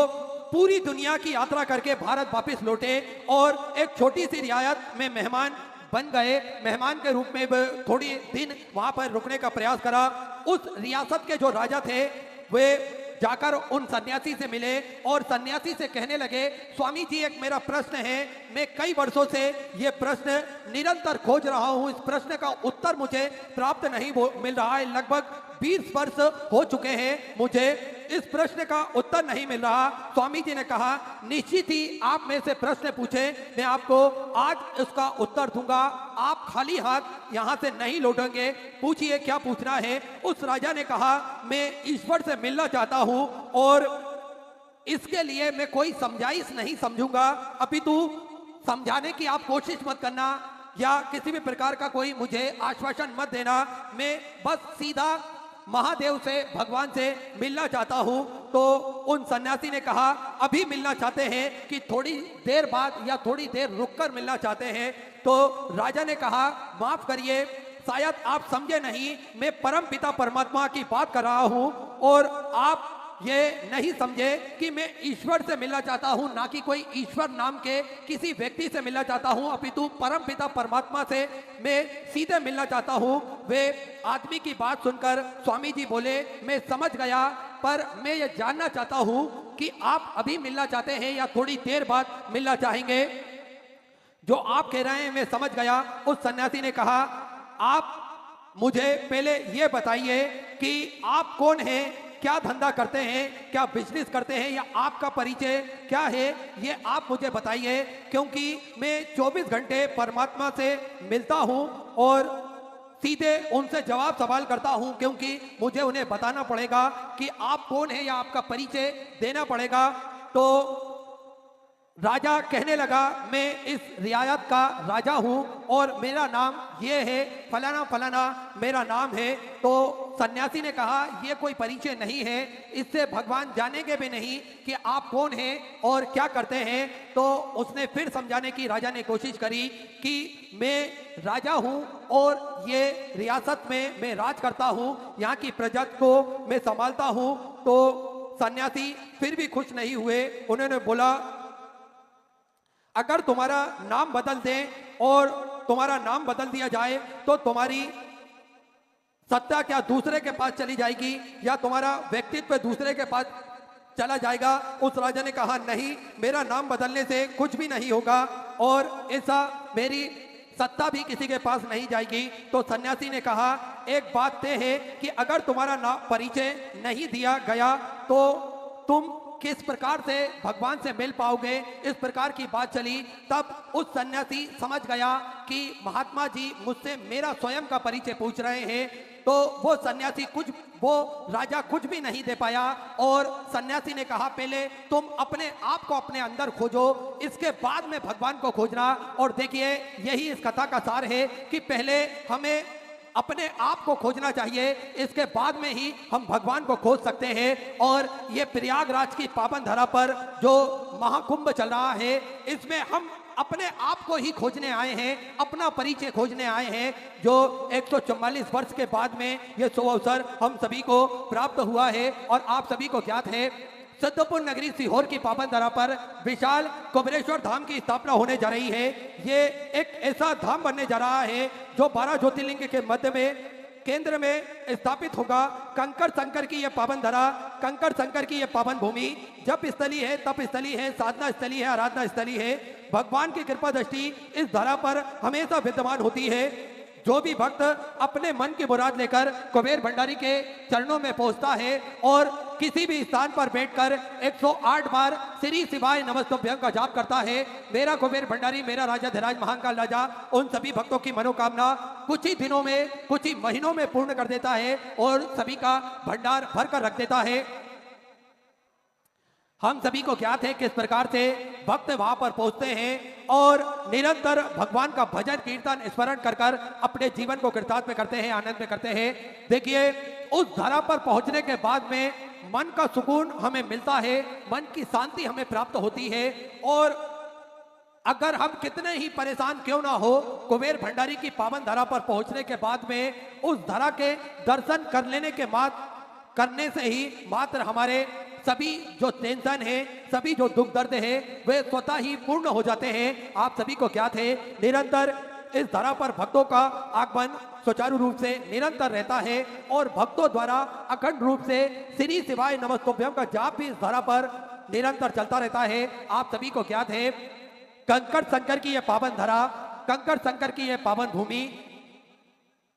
पूरी दुनिया की यात्रा करके भारत वापस लौटे और एक छोटी सी रियायत में मेहमान बन गए। मेहमान के रूप में थोड़ी दिन वहां पर रुकने का प्रयास करा। उस रियासत के जो राजा थे वे जाकर उन सन्यासी से मिले और सन्यासी से कहने लगे, स्वामी जी एक मेरा प्रश्न है, मैं कई वर्षों से ये प्रश्न निरंतर खोज रहा हूँ, इस प्रश्न का उत्तर मुझे प्राप्त नहीं मिल रहा है। लगभग 20 वर्ष हो चुके हैं, मुझे इस प्रश्न का उत्तर नहीं मिल रहा। स्वामी जी ने कहा निश्चित ही आप में से प्रश्न पूछे, मैं आपको आज इसका उत्तर दूंगा, आप खाली हाथ यहाँ से नहीं लौटेंगे, पूछिए क्या पूछना है। उस राजा ने कहा मैं ईश्वर से मिलना चाहता हूँ और इसके लिए मैं कोई समझाइश नहीं समझूंगा, अपितु समझाने की आप कोशिश मत करना या किसी भी प्रकार का कोई मुझे आश्वासन मत देना, मैं बस सीधा महादेव से भगवान से मिलना चाहता हूं। तो उन सन्यासी ने कहा अभी मिलना चाहते हैं कि थोड़ी देर बाद या थोड़ी देर रुककर मिलना चाहते हैं। तो राजा ने कहा माफ करिए, शायद आप समझे नहीं, मैं परम पिता परमात्मा की बात कर रहा हूं और आप ये नहीं समझे कि मैं ईश्वर से मिलना चाहता हूं, ना कि कोई ईश्वर नाम के किसी व्यक्ति से मिलना चाहता हूं, अपितु परम पिता परमात्मा से मैं सीधे मिलना चाहता हूं। वे आदमी की बात सुनकर स्वामी जी बोले मैं समझ गया, पर मैं ये जानना चाहता हूं कि आप अभी मिलना चाहते हैं या थोड़ी देर बाद मिलना चाहेंगे। जो आप कह रहे हैं मैं समझ गया। उस सन्यासी ने कहा आप मुझे पहले ये बताइए कि आप कौन हैं, क्या धंधा करते हैं, क्या बिजनेस करते हैं या आपका परिचय क्या है, ये आप मुझे बताइए, क्योंकि मैं 24 घंटे परमात्मा से मिलता हूं और सीधे उनसे जवाब सवाल करता हूं, क्योंकि मुझे उन्हें बताना पड़ेगा कि आप कौन हैं या आपका परिचय देना पड़ेगा। तो राजा कहने लगा मैं इस रियायत का राजा हूं और मेरा नाम ये है, फलाना फलाना मेरा नाम है। तो सन्यासी ने कहा ये कोई परिचय नहीं है, इससे भगवान जानेंगे भी नहीं कि आप कौन हैं और क्या करते हैं। तो उसने फिर समझाने की राजा ने कोशिश करी कि मैं राजा हूं और ये रियासत में मैं राज करता हूं, यहाँ की प्रजा को मैं संभालता हूं। तो सन्यासी फिर भी खुश नहीं हुए। उन्होंने बोला अगर तुम्हारा नाम बदल दें और तुम्हारा नाम बदल दिया जाए तो तुम्हारी सत्ता क्या दूसरे के पास चली जाएगी या तुम्हारा व्यक्तित्व दूसरे के पास चला जाएगा? उस राजा ने कहा नहीं, मेरा नाम बदलने से कुछ भी नहीं होगा और ऐसा मेरी सत्ता भी किसी के पास नहीं जाएगी। तो सन्यासी ने कहा एक बात तय है कि अगर तुम्हारा नाम परिचय नहीं दिया गया तो तुम किस प्रकार से भगवान से मिल पाओगे। इस प्रकार की बात चली। तब उस सन्यासी समझ गया कि महात्मा जी मुझसे मेरा स्वयं का परिचय पूछ रहे हैं। तो वो राजा कुछ भी नहीं दे पाया और सन्यासी ने कहा पहले तुम अपने आप को अपने अंदर खोजो, इसके बाद में भगवान को खोजना। और देखिए यही इस कथा का सार है कि पहले हमें अपने आप को खोजना चाहिए, इसके बाद में ही हम भगवान को खोज सकते हैं। और ये प्रयागराज की पावन धरा पर जो महाकुंभ चल रहा है, इसमें हम अपने आप को ही खोजने आए हैं, अपना परिचय खोजने आए हैं, जो 144 वर्ष के बाद में ये सुअवसर हम सभी को प्राप्त हुआ है। और आप सभी को ज्ञात है सिद्धपुर नगरी सीहोर की पावन धरा पर विशाल कुबेरेश्वर धाम की स्थापना होने जा रही है। ये एक ऐसा धाम बनने जा रहा है जो 12 ज्योतिर्लिंग के मध्य में केंद्र में स्थापित होगा। कंकड़ शंकर की यह पावन धरा, कंकड़ शंकर की यह पावन भूमि जप स्थली है, तप स्थली है, साधना स्थली है, आराधना स्थली है। भगवान की कृपा दृष्टि इस धरा पर हमेशा विद्यमान होती है। जो भी भक्त अपने मन की मुराद लेकर कुबेर भंडारी के चरणों में पहुंचता है और किसी भी स्थान पर बैठकर 108 बार श्री शिवाय नमस्तुभ्यं का जाप करता है, मेरा कुबेर भंडारी, मेरा राजा धीराज महाकाल राजा उन सभी भक्तों की मनोकामना कुछ ही दिनों में, कुछ ही महीनों में पूर्ण कर देता है और सभी का भंडार भर कर रख देता है। हम सभी को ज्ञात है किस प्रकार से भक्त वहां पर पहुंचते हैं और निरंतर भगवान का भजन कीर्तन स्मरण कर कर अपने जीवन को कृतार्थ में करते हैं, आनंद में करते हैं। देखिए उस धरा पर पहुंचने के बाद में मन का सुकून हमें मिलता है, मन की शांति हमें प्राप्त होती है। और अगर हम कितने ही परेशान क्यों ना हो, कुबेर भंडारी की पावन धरा पर पहुंचने के बाद में उस धरा के दर्शन कर लेने के बाद करने से ही मात्र हमारे सभी जो टेंशन है, सभी जो दुख दर्द है, वे स्वतः ही पूर्ण हो जाते हैं। आप सभी को ज्ञात है निरंतर इस धरा पर भक्तों का आगमन सुचारू रूप से निरंतर रहता है और भक्तों द्वारा अखंड रूप से श्री शिवाय नमस्तुभ्यं का जाप भी इस धरा पर निरंतर चलता रहता है। आप सभी को ज्ञात है कंकड़ शंकर की यह पावन धरा, कंकड़ शंकर की यह पावन भूमि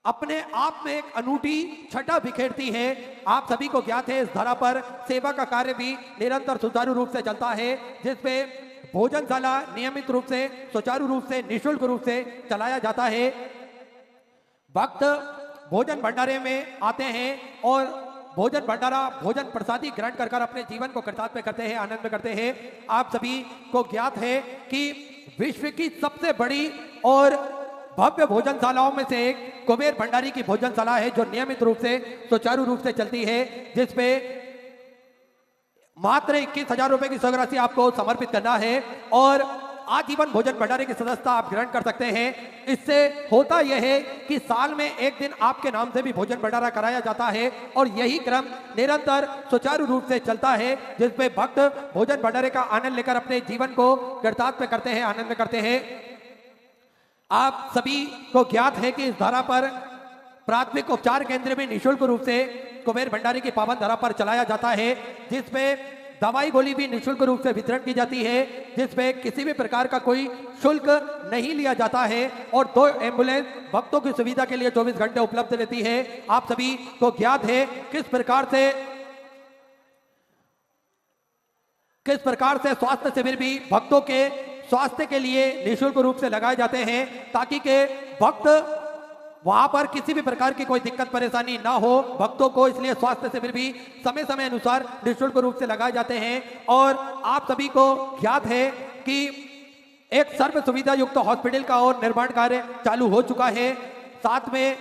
अपने आप में एक अनूठी छटा बिखेरती है। आप सभी को ज्ञात है इस धरा पर सेवा का कार्य भी निरंतर सुचारू रूप से चलता है, जिसमें भोजनशाला नियमित रूप से सुचारू रूप से निःशुल्क रूप से चलाया जाता है। भक्त भोजन भंडारे में आते हैं और भोजन भंडारा भोजन प्रसादी ग्रहण कर कर अपने जीवन को कृतार्थ में करते हैं, आनंद में करते हैं। आप सभी को ज्ञात है कि विश्व की सबसे बड़ी और भव्य भोजनशालाओं में से एक कुबेर भंडारी की भोजनशाला है, जो नियमित रूप से सुचारू रूप से चलती है, जिसपे मात्र 21,000 रुपए की स्वराशि आपको समर्पित करना है और आजीवन भोजन भंडारे की सदस्यता आप ग्रहण कर सकते हैं। इससे होता यह है कि साल में एक दिन आपके नाम से भी भोजन भंडारा कराया जाता है और यही क्रम निरंतर सुचारू रूप से चलता है, जिसपे भक्त भोजन भंडारे का आनंद लेकर अपने जीवन को कृतार्थ में करते हैं, आनंद में करते हैं। आप सभी को ज्ञात है कि इस धरा पर प्राथमिक उपचार केंद्र में निःशुल्क रूप से कुबेर भंडारी की पावन धरा पर चलाया जाता है, जिसमें दवाई गोली भी निःशुल्क रूप से वितरण की जाती है, जिसमें किसी भी प्रकार का कोई शुल्क नहीं लिया जाता है और 2 एम्बुलेंस भक्तों की सुविधा के लिए 24 घंटे उपलब्ध रहती है। आप सभी को ज्ञात है किस प्रकार से स्वास्थ्य शिविर भी भक्तों के स्वास्थ्य के लिए निःशुल्क रूप से लगाए जाते हैं, ताकि के भक्त वहां पर किसी भी प्रकार की कोई दिक्कत परेशानी ना हो भक्तों को। इसलिए स्वास्थ्य शिविर भी समय समय अनुसार निःशुल्क रूप से लगाए जाते हैं। और आप सभी को ज्ञात है कि एक सर्व सुविधा युक्त हॉस्पिटल का और निर्माण कार्य चालू हो चुका है। साथ में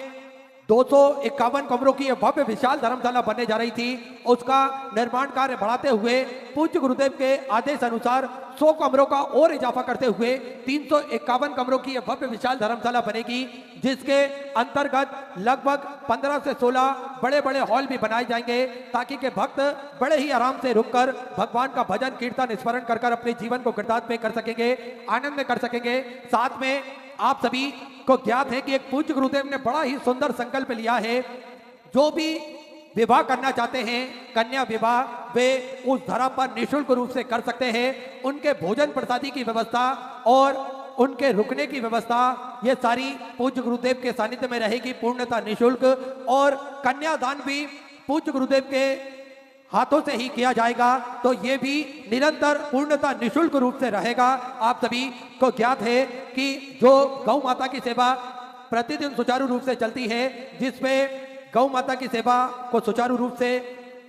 251 कमरों की भव्य विशाल धर्मशाला बनने जा रही थी, उसका निर्माण कार्य बढ़ाते हुए पूज्य गुरुदेव के आदेश अनुसार 100 कमरों का और इजाफा करते हुए 351 कमरों की भव्य विशाल धर्मशाला बनेगी, जिसके अंतर्गत लगभग 15 से 16 बड़े बड़े हॉल भी बनाए जाएंगे, ताकि के भक्त बड़े ही आराम से रुककर भगवान का भजन कीर्तन स्मरण कर कर अपने जीवन को कृतार्थ में कर सकेंगे, आनंद में कर सकेंगे। साथ में आप सभी को ज्ञात है कि एक पूज्य गुरुदेव ने बड़ा ही सुंदर संकल्प लिया है जो भी विवाह करना चाहते हैं, कन्या विवाह, वे उस धरा पर निःशुल्क रूप से कर सकते हैं। उनके भोजन प्रसादी की व्यवस्था और उनके रुकने की व्यवस्था, ये सारी पूज्य गुरुदेव के सानिध्य में रहेगी, पूर्णतः निःशुल्क। और कन्यादान भी पूज्य गुरुदेव के हाथों से ही किया जाएगा, तो ये भी निरंतर पूर्णतः निःशुल्क रूप से रहेगा। आप सभी को ज्ञात है कि जो गौ माता की सेवा प्रतिदिन सुचारू रूप से चलती है, जिसमें गौ माता की सेवा को सुचारू रूप से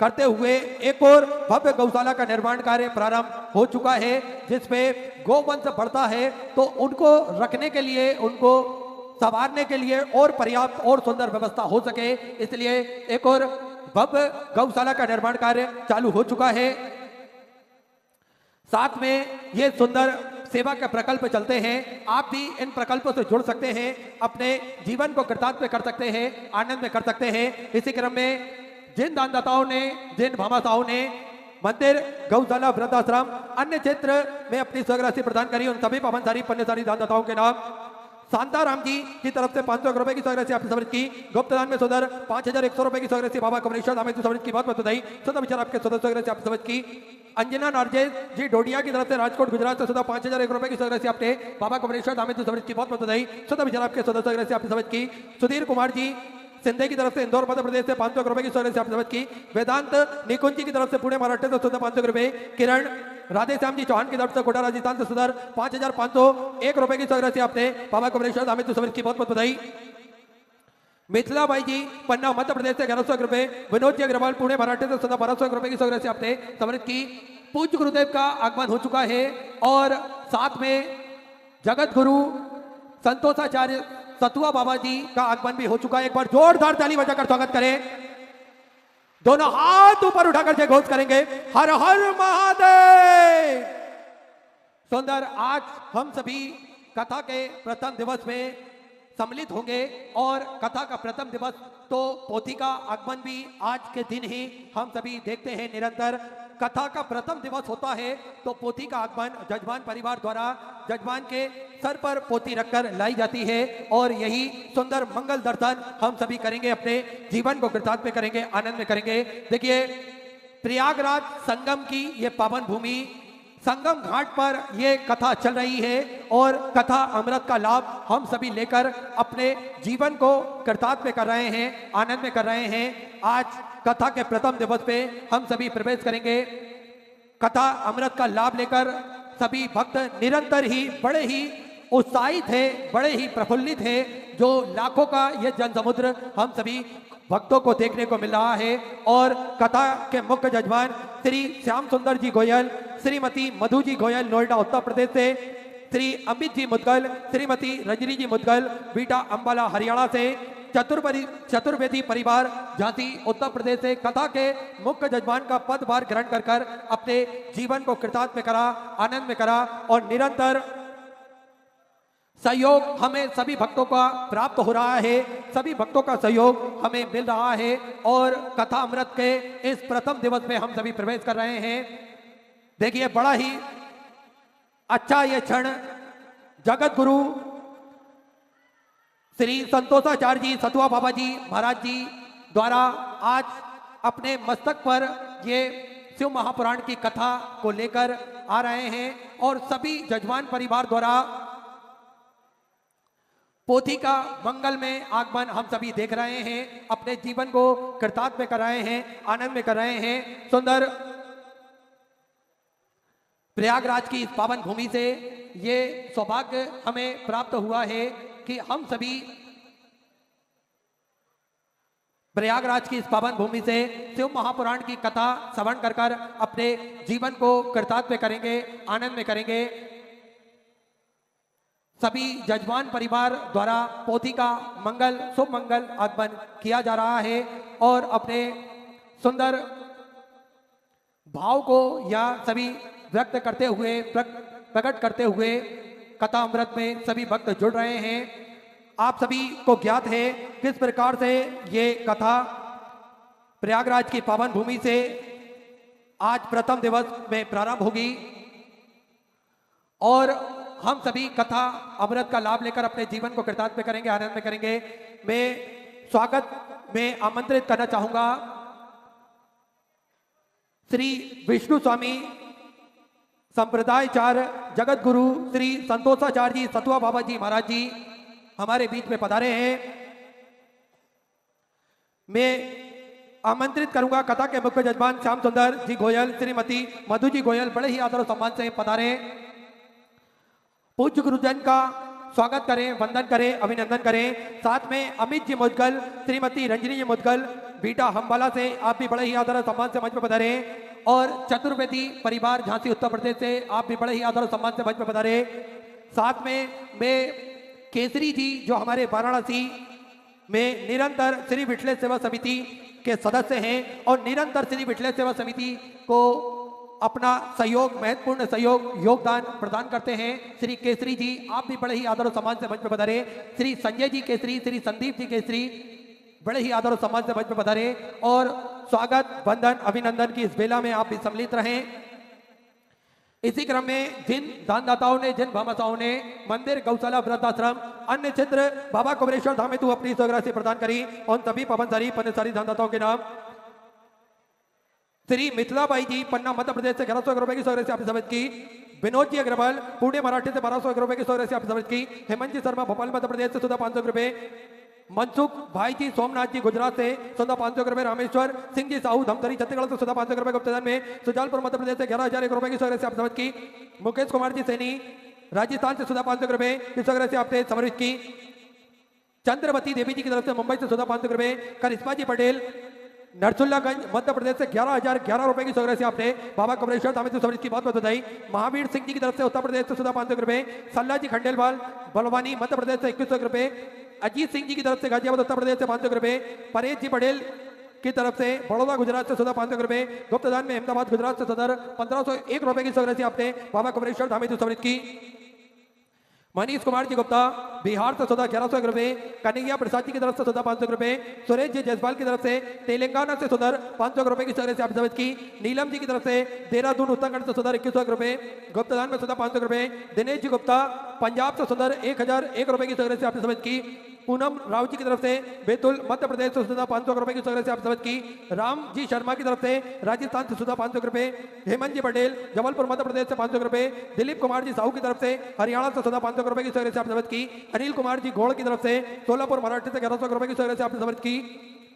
करते हुए एक और भव्य गौशाला का निर्माण कार्य प्रारंभ हो चुका है, जिसमें गोवंश बढ़ता है, तो उनको रखने के लिए, उनको संवारने के लिए और पर्याप्त और सुंदर व्यवस्था हो सके, इसलिए एक और भव्य गौशाला का निर्माण कार्य चालू हो चुका है। साथ में ये सुंदर सेवा के प्रकल्प चलते हैं। आप भी इन प्रकल्पों से जुड़ सकते हैं, अपने जीवन को कृतार्थ कर सकते हैं, आनंद में कर सकते हैं। इसी क्रम में जिन दानदाताओं ने, जिन भामाशाहों ने मंदिर, गौशाला, वृद्धाश्रम, अन्य क्षेत्र में अपनी स्वराशि प्रदान करी, उन सभी पावनशाली पुण्यशाली दानदाताओं के नाम शांताराम जी की तरफ से 500 रुपए की स्वराशि आपने समझ की। गुप्तदान में सुधर 5100 रुपए की स्वराशि बाबा कमलेश्वर धाम समझ की, बहुत बधाई। सदा विचार आपके स्वराशि आपने समझ की। अंजना नार्जेस जी डोडिया की तरफ से राजकोट गुजरात से सुधा 5001 रुपए की स्वराशि आपने बाबा कमलेश्वर धाम समझ की, बहुत बधाई। सदा विचार आपके स्वराशि आपने समझ की। सुधीर कुमार जी सिंधे की तरफ से इंदौर मध्य प्रदेश से 500 रुपए की स्वराशि आपने समझ की। वेदांत निकुंज जी की तरफ से पुणे महाराष्ट्र से सुधा 500 रुपए। किरण राधेश्याम जी चौहान की तरफ से कोटा राजस्थान से सुधर 5501 रुपए की स्वराशि आपने बाबा कमलेश्वर धाम समझ की, बहुत बहुत बधाई। मिथिला बाई जी पन्ना मध्य प्रदेश से 1100 रुपए। विनोद जी अग्रवाल पुणे महाराष्ट्र से सुधा 1200 रुपए की स्वराशि आपने समझ की। पूज्य गुरुदेव का आगमन हो चुका है और साथ में जगत गुरु संतोषाचार्य सतुआ बाबा जी का आगमन भी हो चुका है। एक बार जोरदार ताली बजाकर स्वागत करें। दोनों हाथ ऊपर उठाकर जय घोष करेंगे, हर हर महादेव। सुंदर, आज हम सभी कथा के प्रथम दिवस में सम्मिलित होंगे और कथा का प्रथम दिवस तो पोथी का आगमन भी आज के दिन ही हम सभी देखते हैं। निरंतर कथा का प्रथम दिवस होता है तो पोथी का आगमन जजमान परिवार द्वारा जजमान के सर पर पोथी रखकर लाई जाती है और यही सुंदर मंगल दर्शन हम सभी करेंगे, अपने जीवन को कृतार्थ में करेंगे, आनंद में करेंगे। देखिए, प्रयागराज संगम की ये पावन भूमि, संगम घाट पर ये कथा चल रही है और कथा अमृत का लाभ हम सभी लेकर अपने जीवन को कृतार्थ में कर रहे हैं, आनंद में कर रहे हैं। आज कथा के प्रथम दिवस पे हम सभी प्रवेश करेंगे। कथा अमृत का लाभ लेकर सभी भक्त निरंतर ही बड़े ही उत्साहित है, बड़े ही प्रफुल्लित है। जो लाखों का ये जन समुद्र हम सभी भक्तों को देखने को मिल रहा है और कथा के मुख्य जजमान श्री श्याम सुंदर जी गोयल, श्रीमती मधु जी गोयल नोएडा उत्तर प्रदेश से, श्री अमित जी मुदगल, श्रीमती रजनी जी मुदगल बीटा अंबाला हरियाणा से, चतुर्वेदी परिवार झांसी उत्तर प्रदेश से कथा के मुख्य जजमान का पदभार ग्रहण कर कर अपने जीवन को कृतार्थ में करा, आनंद में करा और निरंतर सहयोग हमें सभी भक्तों का प्राप्त हो रहा है, सभी भक्तों का सहयोग हमें मिल रहा है और कथा अमृत के इस प्रथम दिवस में हम सभी प्रवेश कर रहे हैं। देखिए, बड़ा ही अच्छा ये क्षण जगत गुरु श्री संतोषाचार्य जी सतुआ बाबा जी महाराज जी द्वारा आज अपने मस्तक पर ये शिव महापुराण की कथा को लेकर आ रहे हैं और सभी जजमान परिवार द्वारा पोथी का मंगल में आगमन हम सभी देख रहे हैं, अपने जीवन को कृतार्थ में कर रहे हैं, आनंद में कर रहे हैं। सुंदर प्रयागराज की इस पावन भूमि से ये सौभाग्य हमें प्राप्त हुआ है कि हम सभी प्रयागराज की इस पावन भूमि से शिव महापुराण की कथा श्रवण कर कर अपने जीवन को कृतार्थ में करेंगे, आनंद में करेंगे। सभी जजमान परिवार द्वारा पोथी का मंगल शुभ मंगल आगमन किया जा रहा है और अपने सुंदर भाव को या सभी व्यक्त करते हुए, प्रकट करते हुए कथा अमृत में सभी भक्त जुड़ रहे हैं। आप सभी को ज्ञात है किस प्रकार से ये कथा प्रयागराज की पावन भूमि से आज प्रथम दिवस में प्रारंभ होगी और हम सभी कथा अमृत का लाभ लेकर अपने जीवन को कृतार्थ में करेंगे, आनंद में करेंगे। मैं स्वागत मैं आमंत्रित करना चाहूंगा श्री विष्णु स्वामी संप्रदायचार्य जगत गुरु श्री संतोषाचार्य जी सतुआ बाबा जी महाराज जी हमारे बीच में पधारे हैं। मैं आमंत्रित करूंगा कथा के मुख्य जजमान श्याम सुंदर जी गोयल, श्रीमती मधु जी गोयल बड़े ही आदर और सम्मान से पधारे। पूज्य गुरुजन का स्वागत करें, वंदन करें, अभिनंदन करें। साथ में अमित जी मुदगल, श्रीमती रंजनी जी मुदगल बीटा हम्बाला से आप भी बड़े ही आदर और सम्मान से मंच पर पधारे। और चतुर्वेदी परिवार झांसी उत्तर प्रदेश से आप भी बड़े ही आदर और सम्मान से मंच पर पधारे। साथ में मैं केसरी जी जो हमारे वाराणसी में निरंतर श्री विठले सेवा समिति के सदस्य हैं और निरंतर श्री विठले सेवा समिति को अपना सहयोग, महत्वपूर्ण सहयोग, योगदान प्रदान करते हैं। श्री केसरी जी आप भी बड़े ही आदर और सम्मान से मंच पर पधारे। श्री संजय जी केसरी, श्री संदीप जी केसरी बड़े ही आदर और सम्मान से मंच पर पधारे। और स्वागत, वंदन, अभिनंदन की इस बेला में आप भी सम्मिलित रहें। इसी क्रम में जिन दानदाताओं ने, जिन भामाशाओं ने मंदिर, गौशाला, वृद्धाश्रम, अन्य क्षेत्र बाबा कुबेरेश्वर धाम हेतु अपनी स्वराशि प्रदान करी, उन सभी पवनसारी पन्नेसारी दानदाताओं के नाम श्री मिथिलाबाई जी पन्ना मध्य प्रदेश से 1100 रुपए की स्वराशि आपने समझ की। विनोद जी अग्रवाल पुणे मराठी से 1200 रुपए की स्वराशि आपने समझ की। हेमंत जी शर्मा भोपाल मध्य प्रदेश से 500 रुपए। मनसुख भाई जी सोमनाथ जी गुजरात से 500 रुपए। रामेश्वर सिंह जी साहू धमतरी छत्तीसगढ़ से 500 रुपए गुप्तदान में। सुजालपुर मध्य प्रदेश से 11,001 रुपए की स्वराशि आप समझ की। मुकेश कुमार जी सैनी राजस्थान से 500 रुपए की स्वराशि आपने समर्पित की। चंद्रवती देवी जी की तरफ से मुंबई से 500 रुपए। करिश्मा जी पटेल नरसुल्लागंज मध्य प्रदेश से 11,011 रुपए की स्वराशि आपने बाबा कुबेरेश्वर धाम हेतु समर्पित की, बहुत बहुत बधाई। महावीर सिंह जी की तरफ से उत्तर प्रदेश से 500 रुपए। सल्ला जी खंडेलवाल बलवानी मध्य प्रदेश से 2100 रुपए। अजीत सिंह जी की तरफ से गाजियाबाद उत्तर प्रदेश से 500 रुपए। परेश जी पटेल की तरफ से बड़ौदा गुजरात से 500 रुपए। गुप्तदान में अहमदाबाद गुजरात से 1501 रुपए की स्वराशि आपने बाबा कुबेरेश्वर धाम हेतु समर्पित की। मनीष कुमार जी गुप्ता बिहार से 1100 रुपए। कन्हैया प्रसाद जी की तरफ से 500 रुपए। सुरेश जी जयसवाल की तरफ से तेलंगाना से 500 रुपए की स्वराशि आप समझ की। नीलम जी की तरफ से देहरादून उत्तराखंड से 2100 रुपए। गुप्तदान में 500 रुपए। दिनेश जी गुप्ता पंजाब से 1001 रुपए की स्वराशि आपने समझ की। पूनम राव जी की तरफ से बैतुल मध्य प्रदेश से 500 रुपए की स्वराशि आप समझ की। राम जी शर्मा की तरफ से राजस्थान से 500 रुपए। हेमंत जी पटेल जबलपुर मध्य प्रदेश से 500 रुपए। दिलीप कुमार जी साहू की तरफ से हरियाणा से 500 रुपए की स्वराशि आप समझ की। अनिल कुमार जी घोड़ की तरफ से सोलापुर मराठी से 1100 रुपए की स्वराशि आपने समझ की।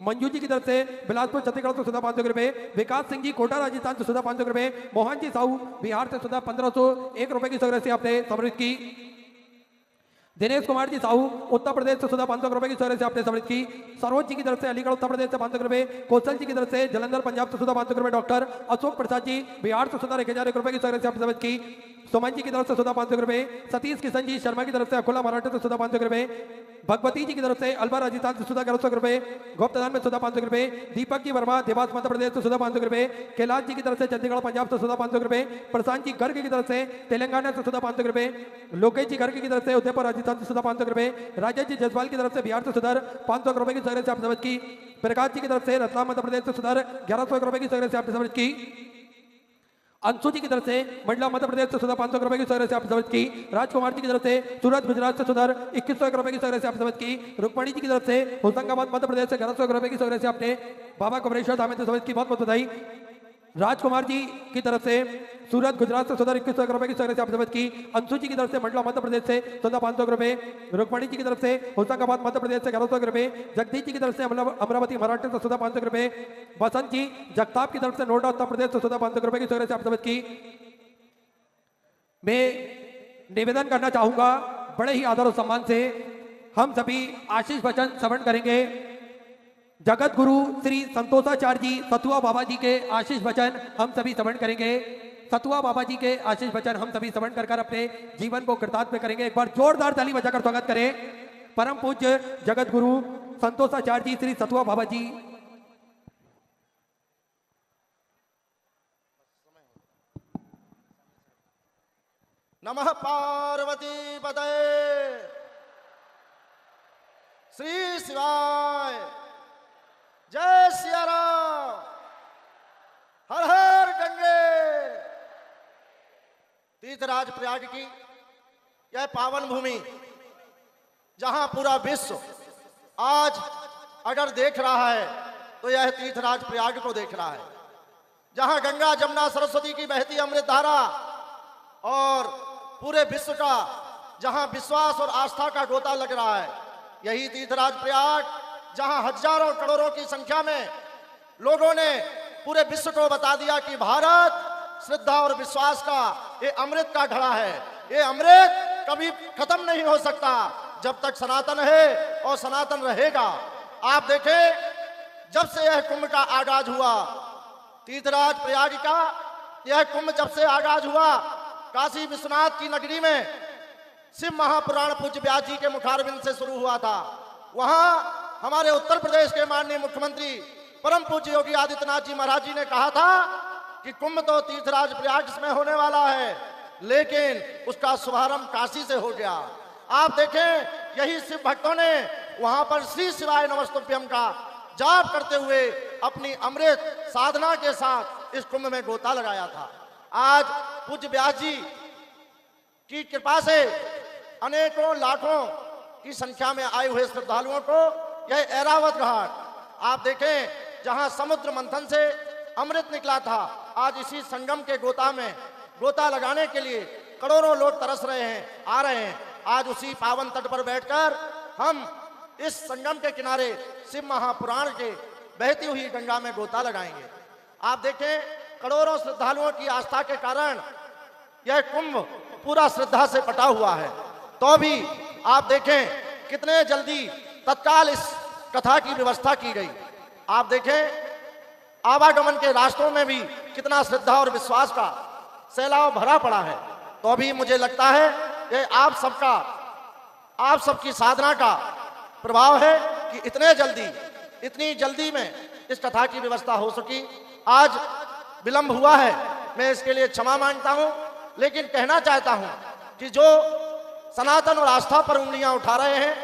मंजू जी की तरफ से बिलासपुर छत्तीसगढ़ से 500 रुपए। विकास सिंह जी कोटा राजस्थान से 500 रुपए। मोहन जी साहू बिहार से 1501 रुपए की स्वराशि आपने समर्पित की। दिनेश कुमार जी साहू उत्तर प्रदेश से 500 रुपए की स्वराशि आपने समर्पित की। सरोज जी की तरफ से अलीगढ़ उत्तर प्रदेश से 500 रुपए। कौशल जी की तरफ से जलंधर पंजाब से 500 रुपए। डॉक्टर अशोक प्रसाद जी बिहार से 1001 रुपए की स्वराशि आपने समर्पित की। सुमन जी की तरफ से 500 रुपए। सतीश किशन जी शर्मा की तरफ से अकोला मराठा से 500 रुपए। भगवती जी की तरफ से अलवर राजस्थान से 1100 रुपए। गुप्तदान में 500 रुपए। दीपक जी वर्मा देवास मध्य प्रदेश से 500 रुपए। कैलाश जी की तरफ से चंडीगढ़ पंजाब से 500 रुपए। प्रशांत जी गर्ग की तरफ से तेलंगाना से 500 रुपए। लोकेश जी गर्ग की तरफ से उदयपुर राजस्थान से 500 रुपए। राजेश जी जसवाल की तरफ से बिहार से 500 रुपए की स्वराशि आप समझ की। प्रकाश जी की तरफ से रतलाम मध्य प्रदेश से 1100 रुपए की स्वराशि आपने समझ की। अंशु जी की तरफ से मंडला मध्य प्रदेश से 500 रुपए की स्वराशि आपने समझ की। राजकुमार जी की तरफ से सूरत गुजरात से 2101 रुपए की स्वराशि आपने समझ की। रुक्मणी जी की तरफ से होशंगाबाद मध्य प्रदेश से 1100 रुपए की स्वराशि आपने बाबा कुबेरेश्वर धाम हेतु समझ की, बहुत बहुत बधाई। राजकुमार जी की तरफ से सूरत गुजरात से 2101 रुपए की स्वराशि आपने समझ की। अंशु जी की तरफ से मंडला मध्य प्रदेश से 500 रुपए। रुक्मणी जी की तरफ से होशंगाबाद मध्य प्रदेश से 1100 रुपए। जगदीश जी की तरफ से अमरावती मराठी से 500 रुपए। बसंत जी जगताप की तरफ से नोएडा उत्तर प्रदेश से 500 रुपए की स्वराशि आपने समझ की। मैं निवेदन करना चाहूंगा बड़े ही आदर और सम्मान से हम सभी आशीष वचन श्रवण करेंगे। जगत गुरु श्री संतोषाचार्य जी सतुआ बाबा जी के आशीष वचन हम सभी श्रवण करेंगे। सतुआ बाबा जी के आशीष वचन हम सभी श्रवण कर अपने जीवन को कृतार्थ करेंगे। एक बार जोरदार ताली बजाकर स्वागत करें परम पूज्य जगत गुरु संतोषाचार्य जी श्री सतुआ बाबा जी। नमः पार्वती पतये श्री शिवाय जय सिया राम हर हर गंगे। तीर्थराज प्रयाग की यह पावन भूमि जहां पूरा विश्व आज अगर देख रहा है तो यह तीर्थराज प्रयाग को देख रहा है, जहां गंगा जमुना सरस्वती की बहती अमृत धारा और पूरे विश्व का जहां विश्वास और आस्था का गोता लग रहा है। यही तीर्थराज प्रयाग, जहां हजारों करोड़ों की संख्या में लोगों ने पूरे विश्व को बता दिया कि भारत श्रद्धा और विश्वास का ये अमृत का घड़ा है। ये अमृत कभी खत्म नहीं हो सकता जब तक सनातन है और सनातन रहेगा। आप देखें, जब से यह कुंभ का आगाज हुआ, तीर्थराज प्रयाग का यह कुंभ जब से आगाज हुआ, काशी विश्वनाथ की नगरी में शिव महापुराण पूज्य व्यास जी के मुखारविंद से शुरू हुआ था। वहां हमारे उत्तर प्रदेश के माननीय मुख्यमंत्री परम पूज्य योगी आदित्यनाथ जी महाराज जी ने कहा था कि कुंभ तो तीर्थराज प्रयाग में होने वाला है, लेकिन उसका शुभारंभ काशी से हो गया। आप देखें, यही शिव भक्तों ने वहां पर श्री शिवाय नमस्तुभ्यम का जाप करते हुए अपनी अमृत साधना के साथ इस कुंभ में गोता लगाया था। आज पूज्य व्यास जी की कृपा से अनेकों लाखों की संख्या में आए हुए श्रद्धालुओं को यह ऐरावत घाट, आप देखें, जहां समुद्र मंथन से अमृत निकला था, आज इसी संगम के गोता में गोता लगाने के लिए करोड़ों लोग तरस रहे हैं, आ रहे हैं। आज उसी पावन तट पर बैठकर हम इस संगम के किनारे शिव महापुराण के बहती हुई गंगा में गोता लगाएंगे। आप देखें, करोड़ों श्रद्धालुओं की आस्था के कारण यह कुंभ पूरा श्रद्धा से पटा हुआ है। तो भी आप देखें कितने जल्दी तत्काल इस कथा की व्यवस्था की गई। आप देखें, आवागमन के रास्तों में भी कितना श्रद्धा और विश्वास का सैलाव भरा पड़ा है। तो भी मुझे लगता है ये आप सबकी साधना का प्रभाव है कि इतनी जल्दी में इस कथा की व्यवस्था हो सकी। आज विलंब हुआ है, मैं इसके लिए क्षमा मांगता हूं, लेकिन कहना चाहता हूं कि जो सनातन और आस्था पर उंगलियां उठा रहे हैं,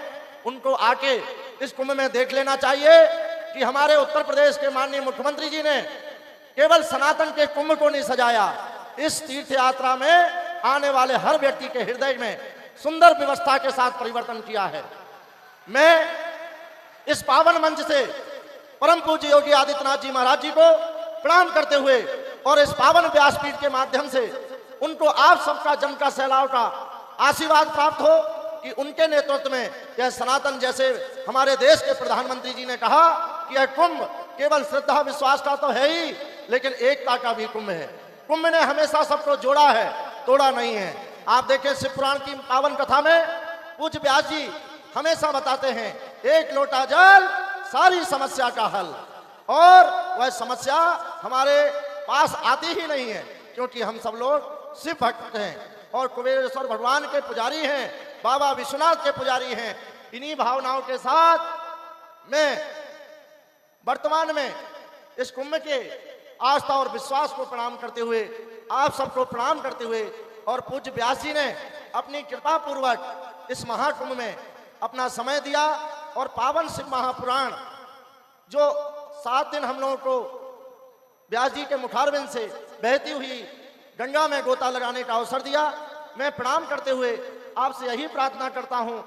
उनको आके इस कुंभ में देख लेना चाहिए कि हमारे उत्तर प्रदेश के माननीय मुख्यमंत्री जी ने केवल सनातन के कुंभ को नहीं सजाया, इस तीर्थ यात्रा में आने वाले हर व्यक्ति के हृदय में सुंदर व्यवस्था के साथ परिवर्तन किया है। मैं इस पावन मंच से परम पूज्य योगी आदित्यनाथ जी महाराज जी को प्रणाम करते हुए और इस पावन व्यासपीठ के माध्यम से उनको आप सबका जन का सैलाव का आशीर्वाद प्राप्त हो कि उनके नेतृत्व में यह सनातन, जैसे हमारे देश के प्रधानमंत्री जी ने कहा कि यह कुंभ केवल श्रद्धा विश्वास का तो है ही, लेकिन एकता का भी कुंभ है। कुंभ ने हमेशा सबको जोड़ा है, तोड़ा नहीं है। आप देखें, शिव पुराण की पावन कथा में पूज्य व्यास जी हमेशा बताते हैं, एक लोटा जल सारी समस्या का हल। और वह समस्या हमारे पास आती ही नहीं है, क्योंकि हम सब लोग शिव भक्त हैं और कुबेरेश्वर भगवान के पुजारी हैं, बाबा विश्वनाथ के पुजारी हैं। इन्हीं भावनाओं के साथ मैं वर्तमान में इस कुंभ के आस्था और विश्वास को प्रणाम करते हुए, आप सबको प्रणाम करते हुए, और पूज्य व्यास जी ने अपनी कृपा पूर्वक इस महाकुंभ में अपना समय दिया और पावन शिव महापुराण जो 7 दिन हम लोगों को व्यास जी के मुखारविंद से बहती हुई गंगा में गोता लगाने का अवसर दिया। मैं प्रणाम करते हुए आपसे यही प्रार्थना करता हूं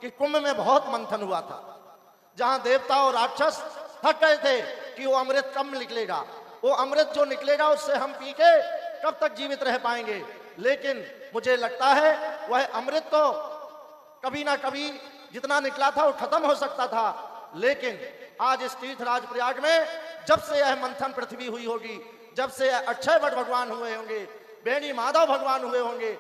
कि कुंभ में बहुत मंथन हुआ था, जहां देवता और राक्षस थक गए थे कि वो अमृत कब निकलेगा, वो अमृत जो निकलेगा उससे हम पी के कब तक जीवित रह पाएंगे। लेकिन मुझे लगता है वह अमृत तो कभी ना कभी जितना निकला था वो खत्म हो सकता था, लेकिन आज इस तीर्थराज प्रयाग में जब से यह मंथन पृथ्वी हुई होगी, जब से यह अक्षय वट भगवान हुए होंगे, बेणी माधव भगवान हुए होंगे,